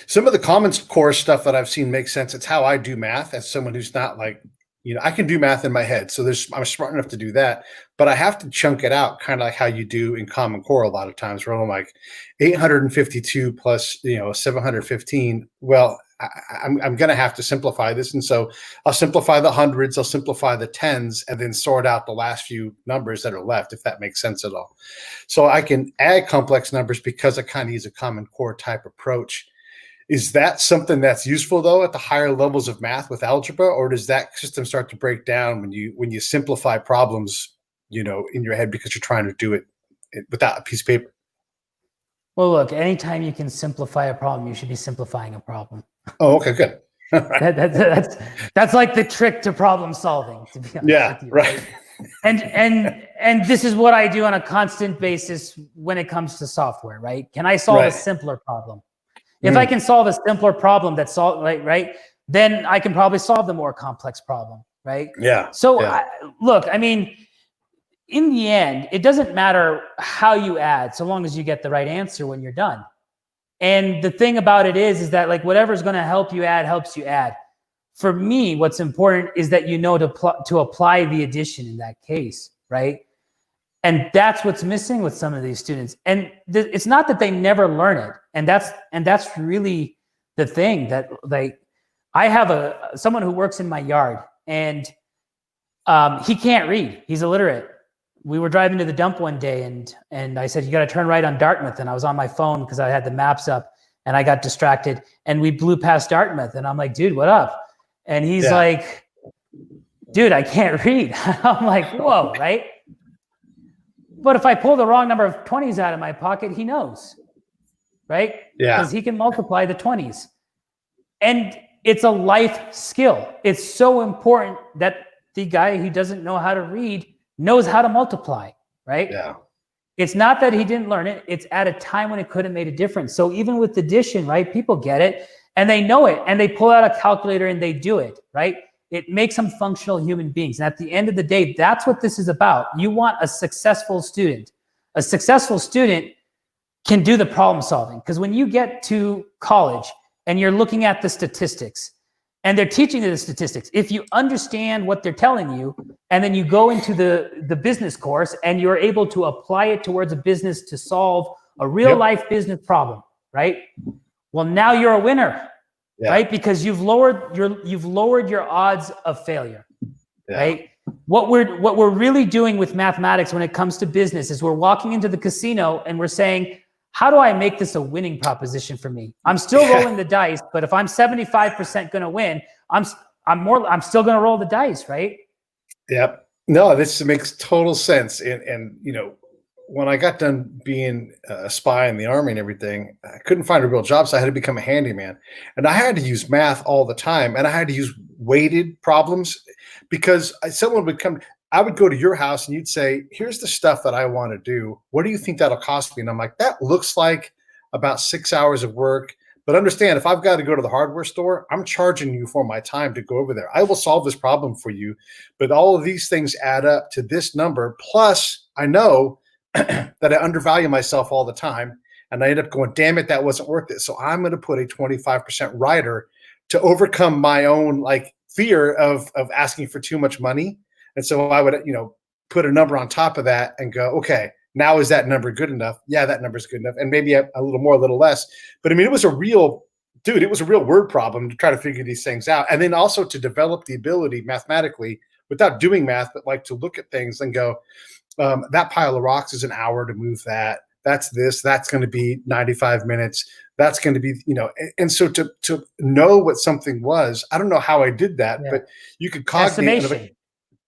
Some of the Common Core stuff that I've seen makes sense. It's how I do math as someone who's not like, I can do math in my head. So I'm smart enough to do that, but I have to chunk it out kind of like how you do in Common Core a lot of times, where I'm like 852 plus, 715. Well, I'm going to have to simplify this. And so I'll simplify the hundreds, I'll simplify the tens, and then sort out the last few numbers that are left, if that makes sense at all. So I can add complex numbers because I kind of use a Common Core type approach. Is that something that's useful though at the higher levels of math with algebra, or does that system start to break down when you simplify problems, in your head because you're trying to do it without a piece of paper? Well, look, anytime you can simplify a problem, you should be simplifying a problem. Oh, okay, good. That's like the trick to problem solving, to be honest with you, right. And this is what I do on a constant basis when it comes to software, right? Can I solve a simpler problem? If I can solve a simpler problem that's right, then I can probably solve the more complex problem, right? Yeah. So look, I mean, in the end, it doesn't matter how you add, so long as you get the right answer when you're done. And the thing about it is that like whatever's going to help you add helps you add. For me, what's important is that to apply the addition in that case, right? And that's what's missing with some of these students. And it's not that they never learn it. And that's really the thing that I have someone who works in my yard, and he can't read. He's illiterate. We were driving to the dump one day, and I said, you got to turn right on Dartmouth. And I was on my phone because I had the maps up, and I got distracted, and we blew past Dartmouth. And I'm like, dude, what up? And he's like, dude, I can't read. I'm like, whoa, right? But if I pull the wrong number of 20s out of my pocket, he knows, right? Yeah. Because he can multiply the 20s. And it's a life skill. It's so important that the guy who doesn't know how to read knows how to multiply, right? Yeah. It's not that he didn't learn it. It's at a time when it could have made a difference. So even with addition, right, people get it and they know it and they pull out a calculator and they do it, right? It makes them functional human beings. And at the end of the day, that's what this is about. You want a successful student. A successful student can do the problem solving. Because when you get to college and you're looking at the statistics and they're teaching you the statistics, if you understand what they're telling you, and then you go into the business course and you're able to apply it towards a business to solve a real life business problem, right? Well, now you're a winner. Yeah. Right? Because you've lowered your odds of failure. Yeah. Right? What we're really doing with mathematics when it comes to business is we're walking into the casino and we're saying, how do I make this a winning proposition for me? I'm still rolling the dice, but if I'm 75% going to win, I'm still going to roll the dice, right? Yep. No, this makes total sense. And when I got done being a spy in the Army and everything, I couldn't find a real job, so I had to become a handyman. And I had to use math all the time, and I had to use weighted problems because someone would come. I would go to your house, and you'd say, "Here's the stuff that I want to do. What do you think that'll cost me?" And I'm like, "That looks like about 6 hours of work." But understand, if I've got to go to the hardware store, I'm charging you for my time to go over there. I will solve this problem for you, but all of these things add up to this number. Plus, I know that I undervalue myself all the time, and I end up going, damn it, that wasn't worth it. So I'm going to put a 25% rider to overcome my own fear of asking for too much money. And so I would, put a number on top of that and go, okay, now is that number good enough? Yeah, that number is good enough. And maybe a little more, a little less. But I mean, it was a real word problem to try to figure these things out. And then also to develop the ability mathematically without doing math, but to look at things and go, that pile of rocks is an hour to move that. That's going to be 95 minutes. That's going to be, and so to know what something was, I don't know how I did that, but you could estimation.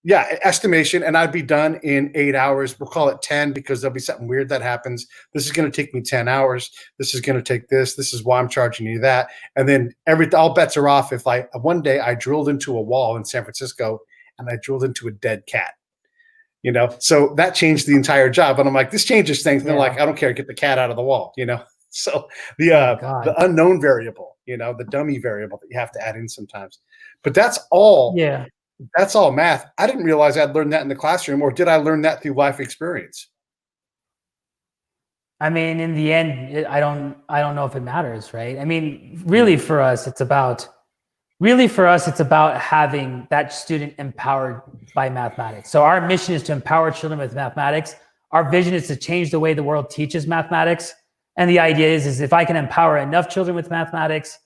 Estimation. And I'd be done in 8 hours. We'll call it 10 because there'll be something weird that happens. This is going to take me 10 hours. This is going to take this. This is why I'm charging you that. And then all bets are off if one day I drilled into a wall in San Francisco and I drilled into a dead cat. So that changed the entire job. And I'm like, this changes things. And they're like, I don't care, get the cat out of the wall, So the unknown variable, the dummy variable that you have to add in sometimes. But that's all math. I didn't realize I'd learned that in the classroom, or did I learn that through life experience? I mean, in the end, I don't know if it matters, right? I mean, really for us, it's about having that student empowered by mathematics. So our mission is to empower children with mathematics. Our vision is to change the way the world teaches mathematics. And the idea is if I can empower enough children with mathematics,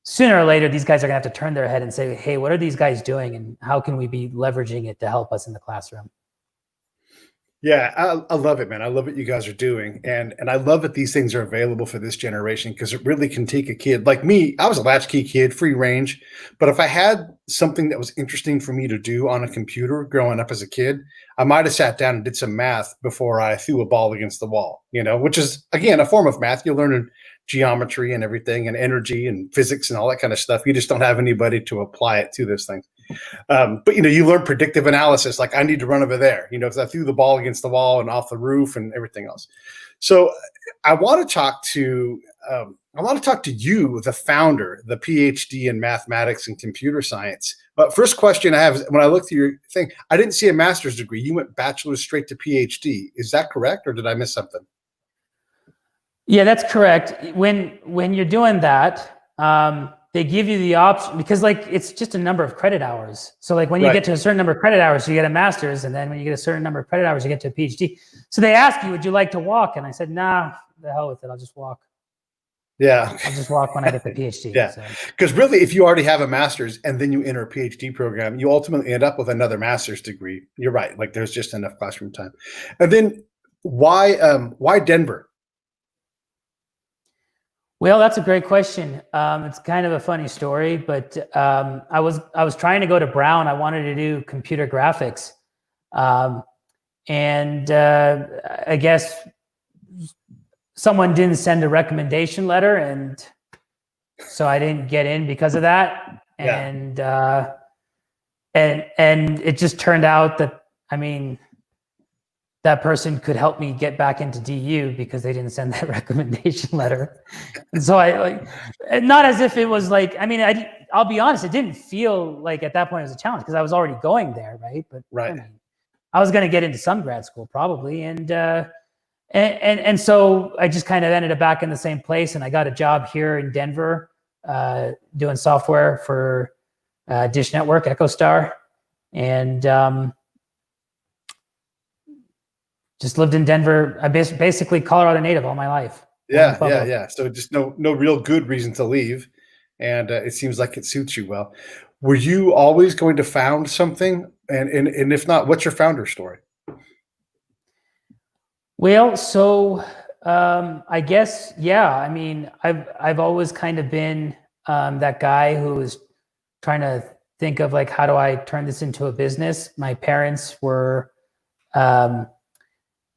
sooner or later, these guys are gonna have to turn their head and say, hey, what are these guys doing? And how can we be leveraging it to help us in the classroom? Yeah, I love it, man. I love what you guys are doing. And I love that these things are available for this generation, because it really can take a kid like me. I was a latchkey kid, free range. But if I had something that was interesting for me to do on a computer growing up as a kid, I might have sat down and did some math before I threw a ball against the wall, which is, again, a form of math. You're learning geometry and everything and energy and physics and all that kind of stuff. You just don't have anybody to apply it to those things. But you learn predictive analysis. Like, I need to run over there, because I threw the ball against the wall and off the roof and everything else. So I want to talk to you, the founder, the PhD in mathematics and computer science. But first question I have is, when I looked through your thing, I didn't see a master's degree. You went bachelor's straight to PhD. Is that correct, or did I miss something? Yeah, that's correct. When you're doing that, they give you the option, because it's just a number of credit hours. So when you get to a certain number of credit hours, you get a master's, and then when you get a certain number of credit hours, you get to a PhD. So they ask you, would you like to walk? And I said, nah, the hell with it. I'll just walk. Yeah. I'll just walk when I get the PhD. Yeah. Because really, if you already have a master's and then you enter a PhD program, you ultimately end up with another master's degree. You're right. There's just enough classroom time. And then why Denver? Well, that's a great question. It's kind of a funny story, but I was trying to go to Brown. I wanted to do computer graphics, and I guess someone didn't send a recommendation letter, and so I didn't get in because of that. Yeah. And it just turned out that, that person could help me get back into DU because they didn't send that recommendation letter. And so not as if it was I'll be honest, it didn't feel like at that point it was a challenge because I was already going there, right? But I was going to get into some grad school probably. And so I just kind of ended up back in the same place, and I got a job here in Denver doing software for Dish Network, EchoStar. And just lived in Denver. I basically Colorado native all my life. Yeah. So just no real good reason to leave, and it seems like it suits you well. Were you always going to found something? And if not, what's your founder story? Well, so I guess I've always kind of been that guy who was trying to think of how do I turn this into a business. My parents were.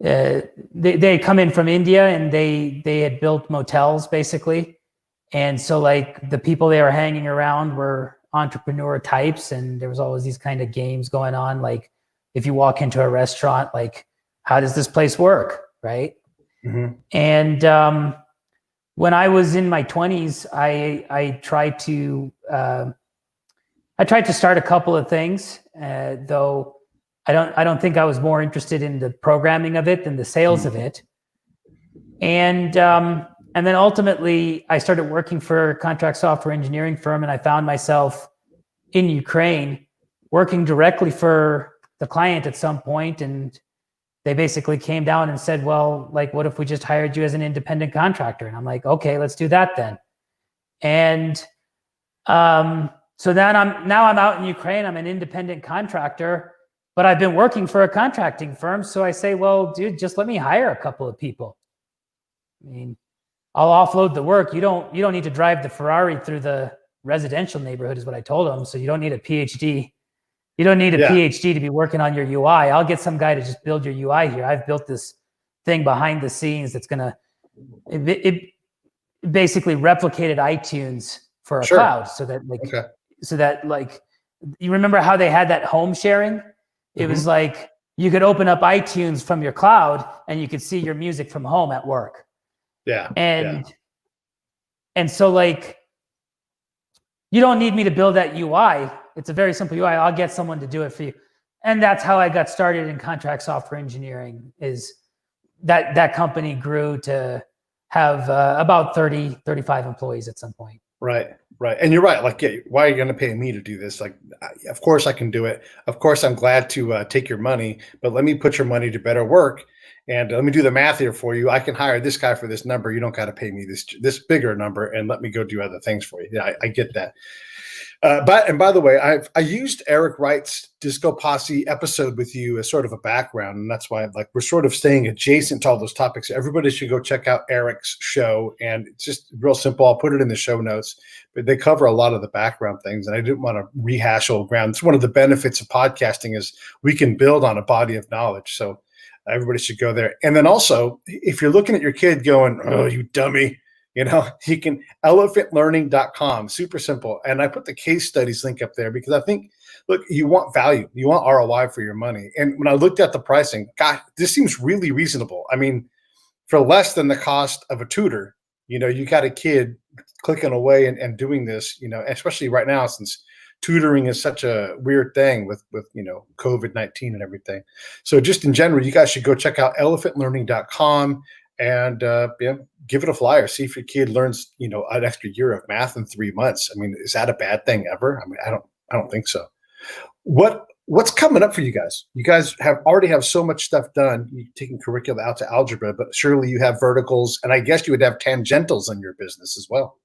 They had come in from India, and they had built motels basically. And so the people they were hanging around were entrepreneur types, and there was always these kind of games going on. If you walk into a restaurant, how does this place work? Right. Mm-hmm. And when I was in my 20s, I tried to start a couple of things, though I don't think I was more interested in the programming of it than the sales of it. And then ultimately I started working for a contract software engineering firm, and I found myself in Ukraine working directly for the client at some point. And they basically came down and said, well, what if we just hired you as an independent contractor? And I'm like, okay, let's do that then. And so then I'm out in Ukraine. I'm an independent contractor. But I've been working for a contracting firm. So I say, well, dude, just let me hire a couple of people. I'll offload the work. You don't need to drive the Ferrari through the residential neighborhood is what I told them. So you don't need a PhD. You don't need a PhD to be working on your UI. I'll get some guy to just build your UI here. I've built this thing behind the scenes that's it basically replicated iTunes for a cloud so that you remember how they had that home sharing? It was you could open up iTunes from your cloud and you could see your music from home at work. Yeah. And so you don't need me to build that UI. It's a very simple UI. I'll get someone to do it for you. And that's how I got started in contract software engineering. Is that company grew to have about 30, 35 employees at some point. Right. And you're right. Like, yeah, why are you going to pay me to do this? Like, of course I can do it. Of course I'm glad to take your money, but let me put your money to better work. And let me do the math here for you. I can hire this guy for this number. You don't got to pay me this bigger number, and let me go do other things for you. Yeah, I get that. And by the way, I used Eric Wright's Disco Posse episode with you as sort of a background, and that's why we're sort of staying adjacent to all those topics. Everybody should go check out Eric's show, and it's just real simple. I'll put it in the show notes, but they cover a lot of the background things, and I didn't want to rehash old ground. It's one of the benefits of podcasting is we can build on a body of knowledge. So everybody should go there. And then also, if you're looking at your kid going, "Oh, you dummy," you can elephantlearning.com, super simple. And I put the case studies link up there because I think, look, you want value, you want ROI for your money. And when I looked at the pricing, God, this seems really reasonable. I mean, for less than the cost of a tutor, you got a kid clicking away and doing this, especially right now, since tutoring is such a weird thing with COVID-19 and everything. So just in general, you guys should go check out elephantlearning.com and give it a flyer. See if your kid learns, an extra year of math in 3 months. I mean, is that a bad thing ever? I mean, I don't think so. What's coming up for you guys? You guys already have so much stuff done. You're taking curricula out to algebra, but surely you have verticals, and I guess you would have tangentials in your business as well.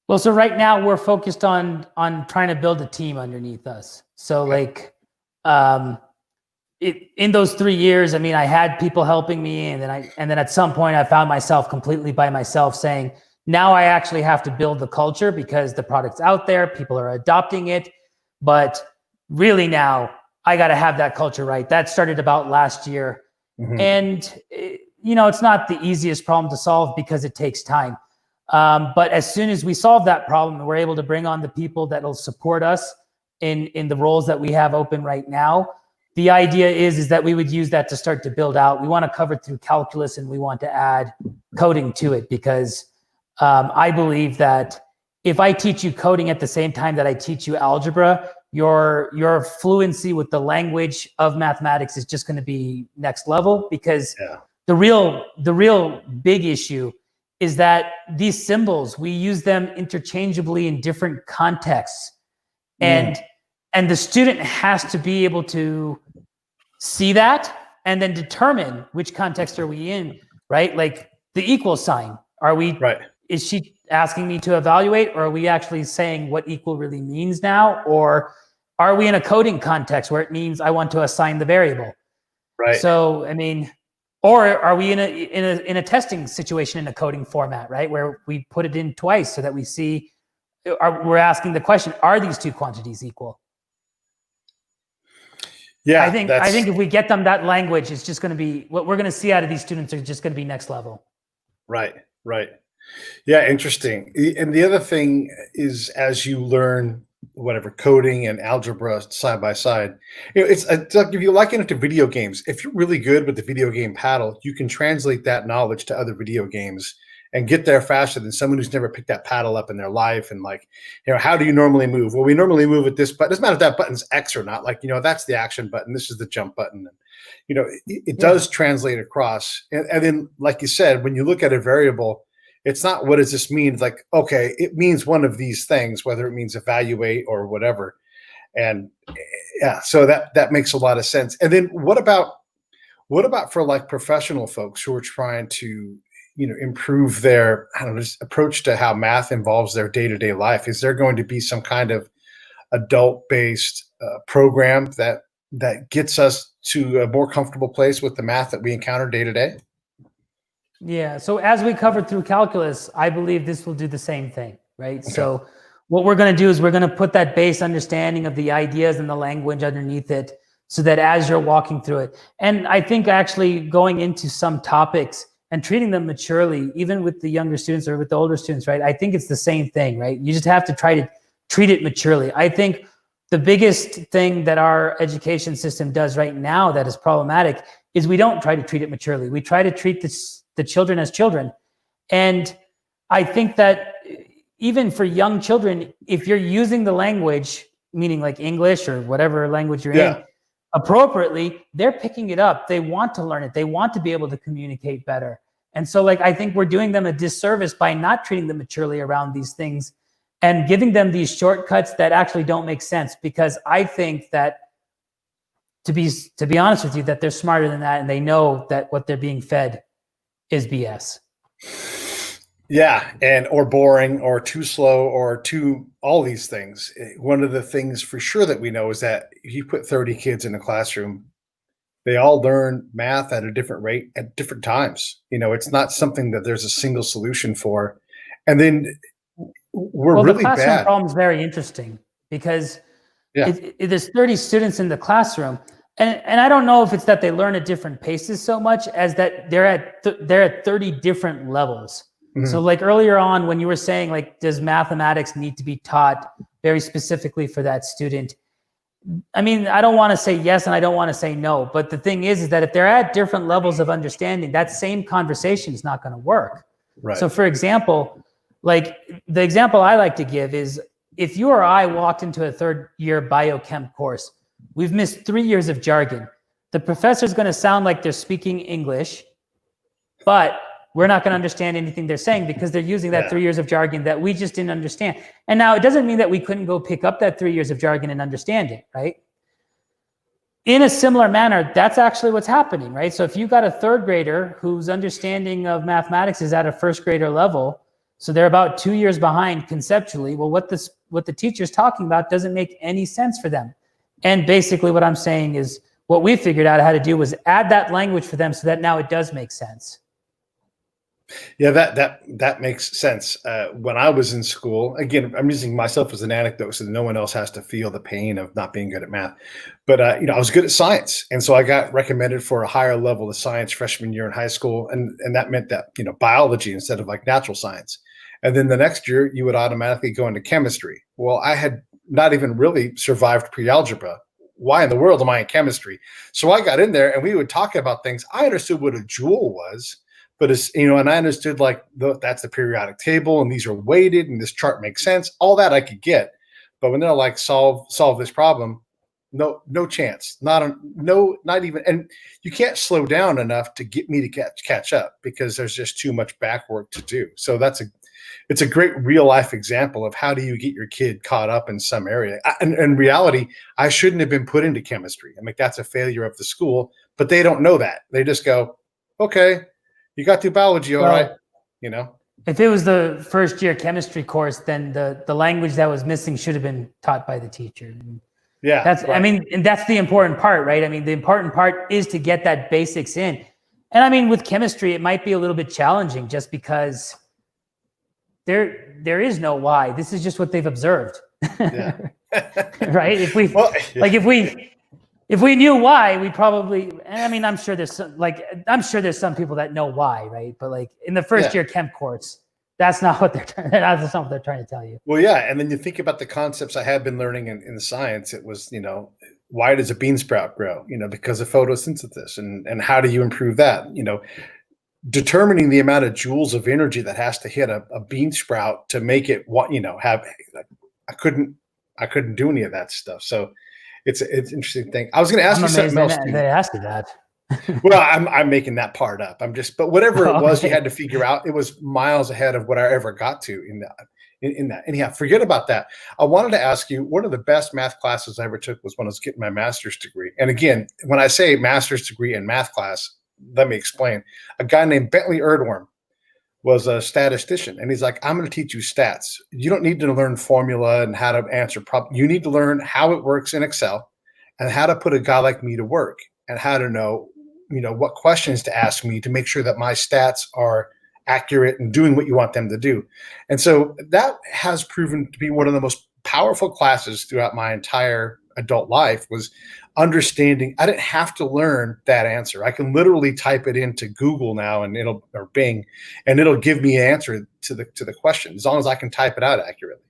Well, so right now we're focused on trying to build a team underneath us. So in those 3 years, I mean, I had people helping me, and then at some point I found myself completely by myself saying, now I actually have to build the culture because the product's out there, people are adopting it, but really now I got to have that culture right. That started about last year. Mm-hmm. And it's not the easiest problem to solve because it takes time. But as soon as we solve that problem, we're able to bring on the people that will support us in the roles that we have open right now. The idea is that we would use that to start to build out. We want to cover through calculus, and we want to add coding to it because I believe that if I teach you coding at the same time that I teach you algebra, your fluency with the language of mathematics is just going to be next level. Because the real big issue is that these symbols, we use them interchangeably in different contexts, and the student has to be able to see that and then determine which context are we in, right? Like the equal sign. Is she asking me to evaluate, or are we actually saying what equal really means now? Or are we in a coding context where it means I want to assign the variable? Right. So, I mean, or are we in a testing situation in a coding format, right? Where we put it in twice so that we see, we're asking the question, are these two quantities equal? Yeah, I think if we get them that language, it's just going to be, what we're going to see out of these students are just going to be next level. Right. Yeah, interesting. And the other thing is, as you learn coding and algebra side by side, it's like if you liken it to video games, if you're really good with the video game paddle, you can translate that knowledge to other video games and get there faster than someone who's never picked that paddle up in their life. And how do you normally move? Well, we normally move at this button. It doesn't matter if that button's X or not. That's the action button. This is the jump button. And, it does translate across. And then, like you said, when you look at a variable, it's not what does this mean? It's like, okay, it means one of these things, whether it means evaluate or whatever. And so that makes a lot of sense. And then what about for professional folks who are trying to improve their approach to how math involves their day-to-day life? Is there going to be some kind of adult-based program that gets us to a more comfortable place with the math that we encounter day to day? Yeah. So as we covered through calculus, I believe this will do the same thing, right? Okay. So what we're going to do is we're going to put that base understanding of the ideas and the language underneath it so that as you're walking through it, and I think actually going into some topics and treating them maturely, even with the younger students or with the older students, right? I think it's the same thing, right? You just have to try to treat it maturely. I think the biggest thing that our education system does right now that is problematic is we don't try to treat it maturely. We try to treat the children as children. And I think that even for young children, if you're using the language, meaning like English or whatever language you're in, appropriately, they're picking it up. They want to learn it. They want to be able to communicate better. And so like, I think we're doing them a disservice by not treating them maturely around these things and giving them these shortcuts that actually don't make sense. Because I think that, to be honest with you, that they're smarter than that, and they know that what they're being fed is BS. Yeah, or boring, or too slow, or all these things. One of the things for sure that we know is that if you put 30 kids in a classroom, they all learn math at a different rate at different times. It's not something that there's a single solution for. And then we're really the classroom bad. problem is very interesting because there's 30 students in the classroom. And I don't know if it's that they learn at different paces so much as that they're at 30 different levels. Mm-hmm. So like earlier on when you were saying like, does mathematics need to be taught very specifically for that student? I mean, I don't want to say yes and I don't want to say no, but the thing is that if they're at different levels of understanding, that same conversation is not going to work. Right. So for example, like the example I like to give is if you or I walked into a third year biochem course, we've missed 3 years of jargon. The professor's going to sound like they're speaking English, but we're not going to understand anything they're saying because they're using that 3 years of jargon that we just didn't understand. And now it doesn't mean that we couldn't go pick up that 3 years of jargon and understand it, right? In a similar manner, that's actually what's happening, right? So if you got a third grader whose understanding of mathematics is at a first grader level, so they're about 2 years behind conceptually, well, what the teacher's talking about doesn't make any sense for them. And basically what I'm saying is what we figured out how to do was add that language for them so that now it does make sense. Yeah, that makes sense. When I was in school, again, I'm using myself as an anecdote so that no one else has to feel the pain of not being good at math. But I was good at science, and so I got recommended for a higher level of science freshman year in high school, and that meant that biology instead of like natural science. And then the next year, you would automatically go into chemistry. Well, I had not even really survived pre-algebra. Why in the world am I in chemistry? So I got in there, and we would talk about things. I understood what a joule was. But and I understood like that's the periodic table, and these are weighted, and this chart makes sense. All that I could get, but when they're like solve this problem, no chance, not even. And you can't slow down enough to get me to catch up because there's just too much back work to do. So it's a great real life example of how do you get your kid caught up in some area. And in reality, I shouldn't have been put into chemistry. I mean, that's a failure of the school, but they don't know that. They just go, okay. You got through biology, all right? If it was the first year chemistry course, then the language that was missing should have been taught by the teacher. Yeah, that's right. I mean, and that's the important part, right? I mean, the important part is to get that basics in. And I mean, with chemistry, it might be a little bit challenging just because there is no why. This is just what they've observed, right? If we knew why, we probably, I mean, I'm sure there's some people that know why, right? But like in the first year chem course, that's not what they're trying to tell you. Well, yeah. And then you think about the concepts I had been learning in the science. It was, why does a bean sprout grow? Because of photosynthesis, and how do you improve that? Determining the amount of joules of energy that has to hit a bean sprout to make it have, I couldn't do any of that stuff. So it's an interesting thing. I was going to ask you something else. They asked you that. Well, I'm making that part up. But whatever it was, you had to figure out. It was miles ahead of what I ever got to in that. Anyhow, forget about that. I wanted to ask you, one of the best math classes I ever took was when I was getting my master's degree. And again, when I say master's degree in math class, let me explain. A guy named Bentley Erdworm was a statistician, and he's like, I'm going to teach you stats. You don't need to learn formula and how to answer problems. You need to learn how it works in Excel and how to put a guy like me to work and how to know, what questions to ask me to make sure that my stats are accurate and doing what you want them to do. And so that has proven to be one of the most powerful classes throughout my entire adult life, was understanding I didn't have to learn that answer. I can literally type it into Google now or Bing, and it'll give me an answer to the question as long as I can type it out accurately.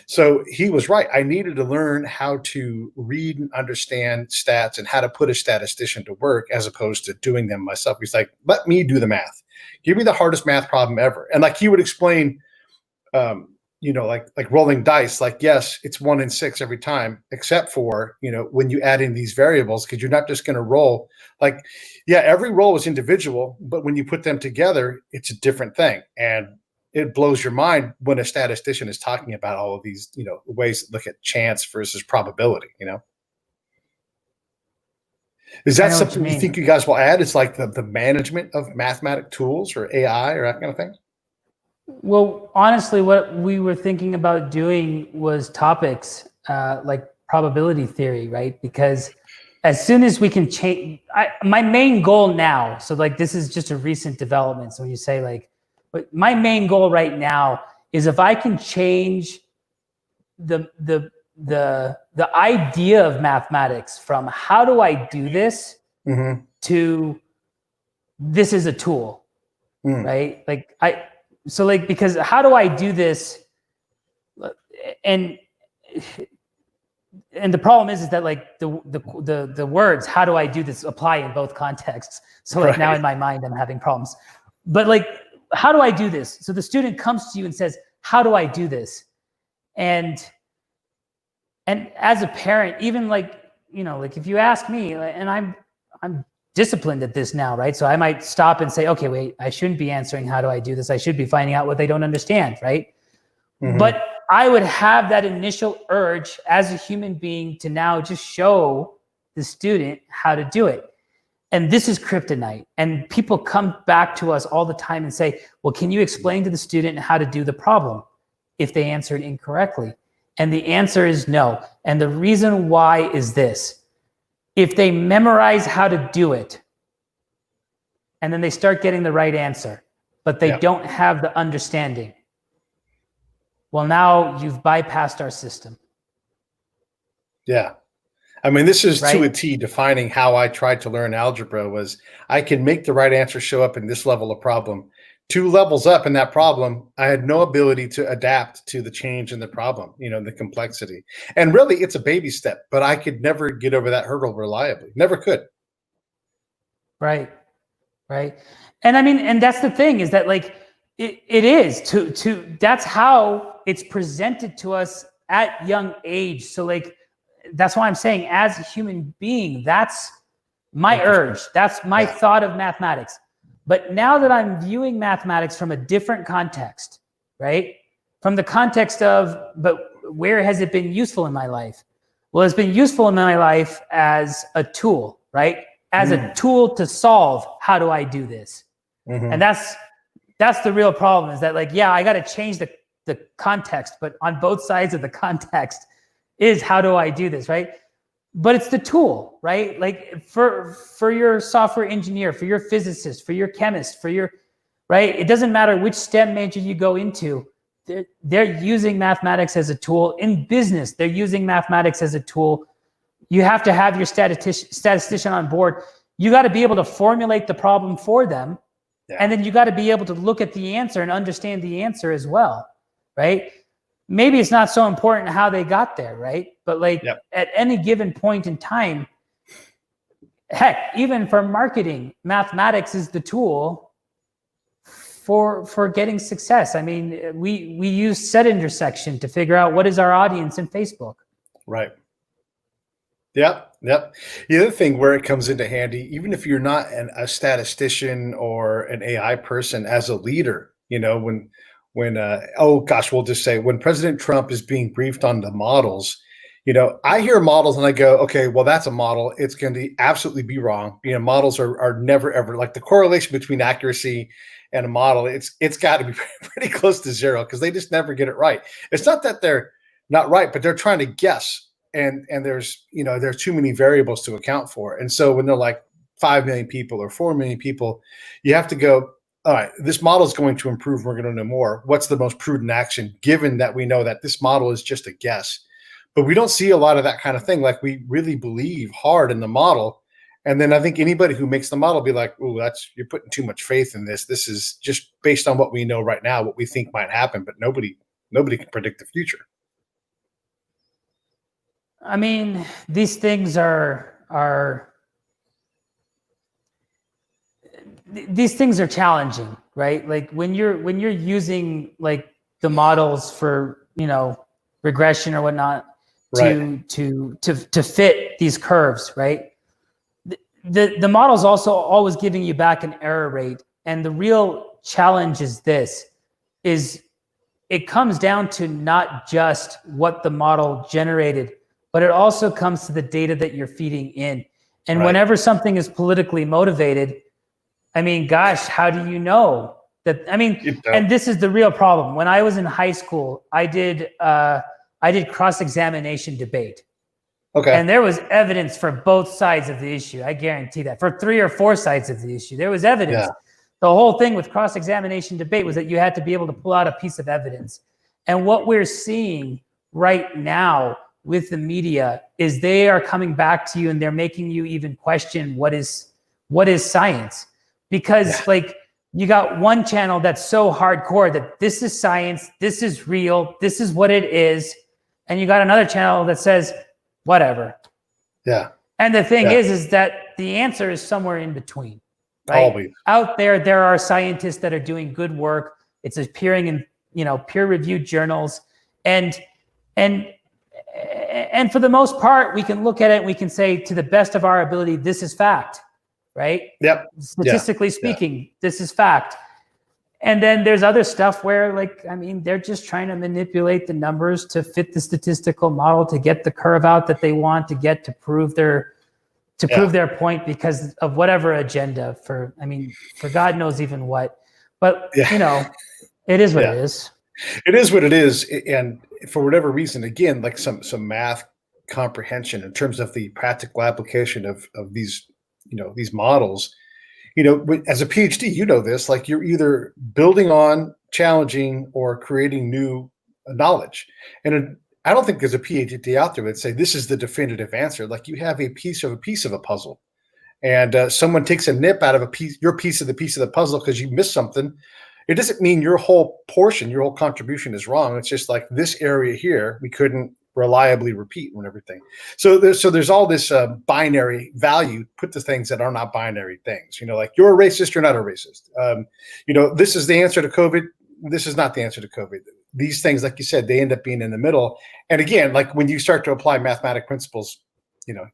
So he was right. I needed to learn how to read and understand stats and how to put a statistician to work as opposed to doing them myself. He's like, let me do the math. Give me the hardest math problem ever. And like he would explain, like rolling dice. Like, yes, it's 1 in 6 every time, except for, when you add in these variables, because you're not just going to roll. Like, yeah, every roll is individual, but when you put them together, it's a different thing. And it blows your mind when a statistician is talking about all of these, ways to look at chance versus probability. Is I that know what you something you mean. think you guys will add? It's like the management of mathematic tools or AI or that kind of thing? Well, honestly, what we were thinking about doing was topics like probability theory, right? Because as soon as we can change, my main goal now, so like this is just a recent development. So when you say like, but my main goal right now is if I can change the idea of mathematics from how do I do this Mm-hmm. to this is a tool, Mm. right? Because how do I do this? And the problem is that like the words how do I do this apply in both contexts. So like now in my mind I'm having problems. But like how do I do this? So the student comes to you and says, how do I do this? And as a parent, even like, like if you ask me, and I'm disciplined at this now, right? So I might stop and say, okay, wait, I shouldn't be answering how do I do this? I should be finding out what they don't understand, right? Mm-hmm. But I would have that initial urge as a human being to now just show the student how to do it. And this is kryptonite. And people come back to us all the time and say, well, can you explain to the student how to do the problem if they answered incorrectly? And the answer is no. And the reason why is this. If they memorize how to do it, and then they start getting the right answer, but they don't have the understanding, well, now you've bypassed our system. Yeah. I mean, this is right? to a T defining how I tried to learn algebra was I can make the right answer show up in this level of problem. 2 levels up in that problem, I had no ability to adapt to the change in the problem, the complexity. And really, it's a baby step, but I could never get over that hurdle reliably. Never could. Right. And I mean, and that's the thing is that like, it is that's how it's presented to us at young age. So like, that's why I'm saying as a human being, that's my urge. That's my thought of mathematics. But now that I'm viewing mathematics from a different context, right? From the context of, but where has it been useful in my life? Well, it's been useful in my life as a tool, right? As a tool to solve, how do I do this? Mm-hmm. And that's the real problem is that like, yeah, I got to change the context, but on both sides of the context is how do I do this, right? But it's the tool, right? Like for your software engineer, for your physicist, for your chemist, right? It doesn't matter which STEM major you go into. They're using mathematics as a tool. In business, they're using mathematics as a tool. You have to have your statistician on board. You got to be able to formulate the problem for them. Yeah. And then you got to be able to look at the answer and understand the answer as well, right? Maybe it's not so important how they got there, right? But like at any given point in time, heck, even for marketing, mathematics is the tool for getting success. I mean, we use set intersection to figure out what is our audience in Facebook. Right. Yep. The other thing where it comes into handy, even if you're not a statistician or an AI person as a leader, when we'll just say when President Trump is being briefed on the models, I hear models and I go, okay, well, that's a model. It's going to absolutely be wrong. Models are never, ever like the correlation between accuracy and a model. It's got to be pretty close to zero because they just never get it right. It's not that they're not right, but they're trying to guess. And there's too many variables to account for. And so when they're like 5 million people or 4 million people, you have to go, all right, this model is going to improve. We're going to know more. What's the most prudent action, given that we know that this model is just a guess? But we don't see a lot of that kind of thing. Like we really believe hard in the model. And then I think anybody who makes the model be like, oh, you're putting too much faith in this. This is just based on what we know right now, what we think might happen, but nobody can predict the future. I mean, these things are challenging, right? Like when you're using like the models for, regression or whatnot to fit these curves, right? The model's also always giving you back an error rate. And the real challenge is it comes down to not just what the model generated, but it also comes to the data that you're feeding in. And whenever something is politically motivated, I mean, gosh, how do you know that? I mean, and this is the real problem. When I was in high school, I did cross-examination debate. Okay. And there was evidence for both sides of the issue. I guarantee that. For 3 or 4 sides of the issue, there was evidence. Yeah. The whole thing with cross-examination debate was that you had to be able to pull out a piece of evidence. And what we're seeing right now with the media is they are coming back to you and they're making you even question what is science. Because like you got one channel that's so hardcore that this is science, this is real, this is what it is. And you got another channel that says, whatever. Yeah. And the thing is that the answer is somewhere in between, right? Always. Out there are scientists that are doing good work. It's appearing in, peer-reviewed journals. And for the most part, we can look at it and we can say, to the best of our ability, this is fact, right? Yep. Statistically speaking, this is fact. And then there's other stuff where, they're just trying to manipulate the numbers to fit the statistical model to get the curve out that they want to get to prove their point because of whatever agenda for God knows even what. But, it is what it is. It is what it is. And for whatever reason, again, like some math comprehension in terms of the practical application of these, these models, as a PhD, this, like you're either building on, challenging, or creating new knowledge. And I don't think there's a PhD out there that say this is the definitive answer. Like you have a piece of a puzzle, and someone takes a nip out of your piece of the puzzle because you missed something. It doesn't mean your whole portion, your whole contribution is wrong. It's just like this area here we couldn't reliably repeat and everything. So there's all this binary value put to things that are not binary things. Like you're a racist, you're not a racist. This is the answer to COVID. This is not the answer to COVID. These things, like you said, they end up being in the middle. And again, like when you start to apply mathematic principles,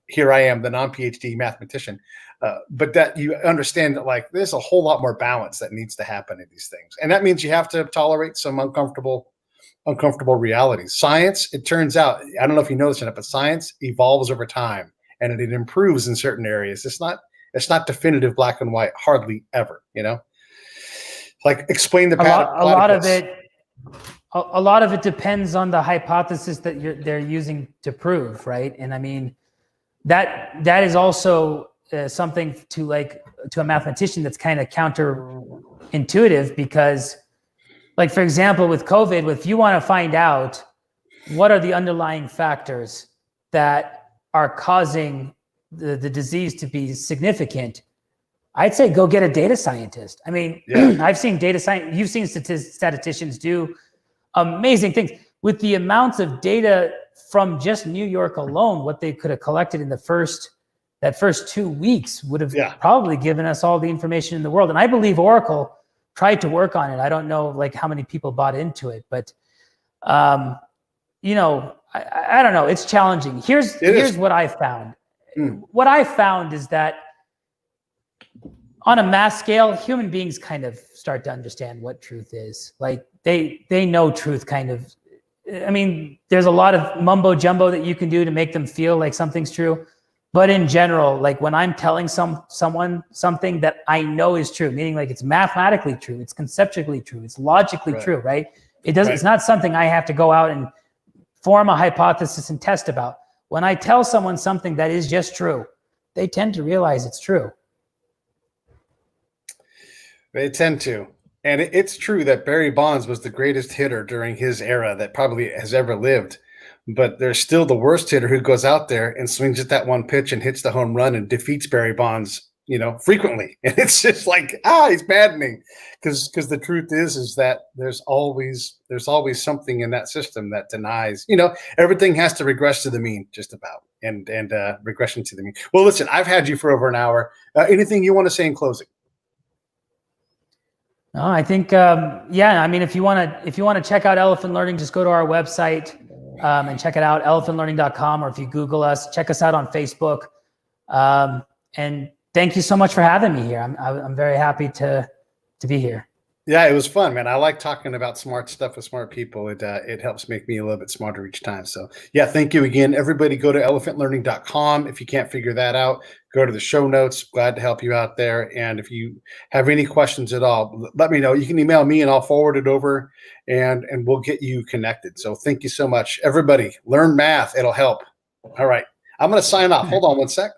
here I am, the non-PhD mathematician, but that you understand that like there's a whole lot more balance that needs to happen in these things. And that means you have to tolerate some uncomfortable realities. Science, it turns out, I don't know if you know this or not, but science evolves over time and it improves in certain areas. It's not definitive black and white, hardly ever, Like explain the pattern. A lot of it depends on the hypothesis that they're using to prove, right? And that is also something to a mathematician that's kind of counterintuitive because, like, for example, with COVID, if you want to find out what are the underlying factors that are causing the disease to be significant, I'd say go get a data scientist. I've seen data science. You've seen statisticians do amazing things with the amounts of data from just New York alone. What they could have collected in that first 2 weeks would have probably given us all the information in the world. And I believe Oracle tried to work on it. I don't know how many people bought into it, but I don't know. It's challenging. Here's what I found. What I found is that on a mass scale, human beings kind of start to understand what truth is. Like they know truth kind of. There's a lot of mumbo jumbo that you can do to make them feel like something's true. But in general, like when I'm telling someone something that I know is true, meaning like it's mathematically true, it's conceptually true, it's logically true, right? It's not something I have to go out and form a hypothesis and test about. When I tell someone something that is just true, they tend to realize it's true. They tend to. And it's true that Barry Bonds was the greatest hitter during his era that probably has ever lived. But there's still the worst hitter who goes out there and swings at that one pitch and hits the home run and defeats Barry Bonds, frequently. And it's just like, he's maddening. Because the truth is that there's always something in that system that denies, everything has to regress to the mean, just about, and regression to the mean. Well, listen, I've had you for over an hour. Anything you want to say in closing? No, I think, yeah, I mean, if you want to check out Elephant Learning, just go to our website and check it out, elephantlearning.com, or if you Google us, check us out on Facebook. And thank you so much for having me here. I'm very happy to be here. Yeah, it was fun, man. I like talking about smart stuff with smart people. It helps make me a little bit smarter each time. So yeah, thank you again. Everybody go to elephantlearning.com. If you can't figure that out, go to the show notes. Glad to help you out there. And if you have any questions at all, let me know. You can email me and I'll forward it over and we'll get you connected. So thank you so much. Everybody, learn math. It'll help. All right. I'm going to sign off. Hold on one sec.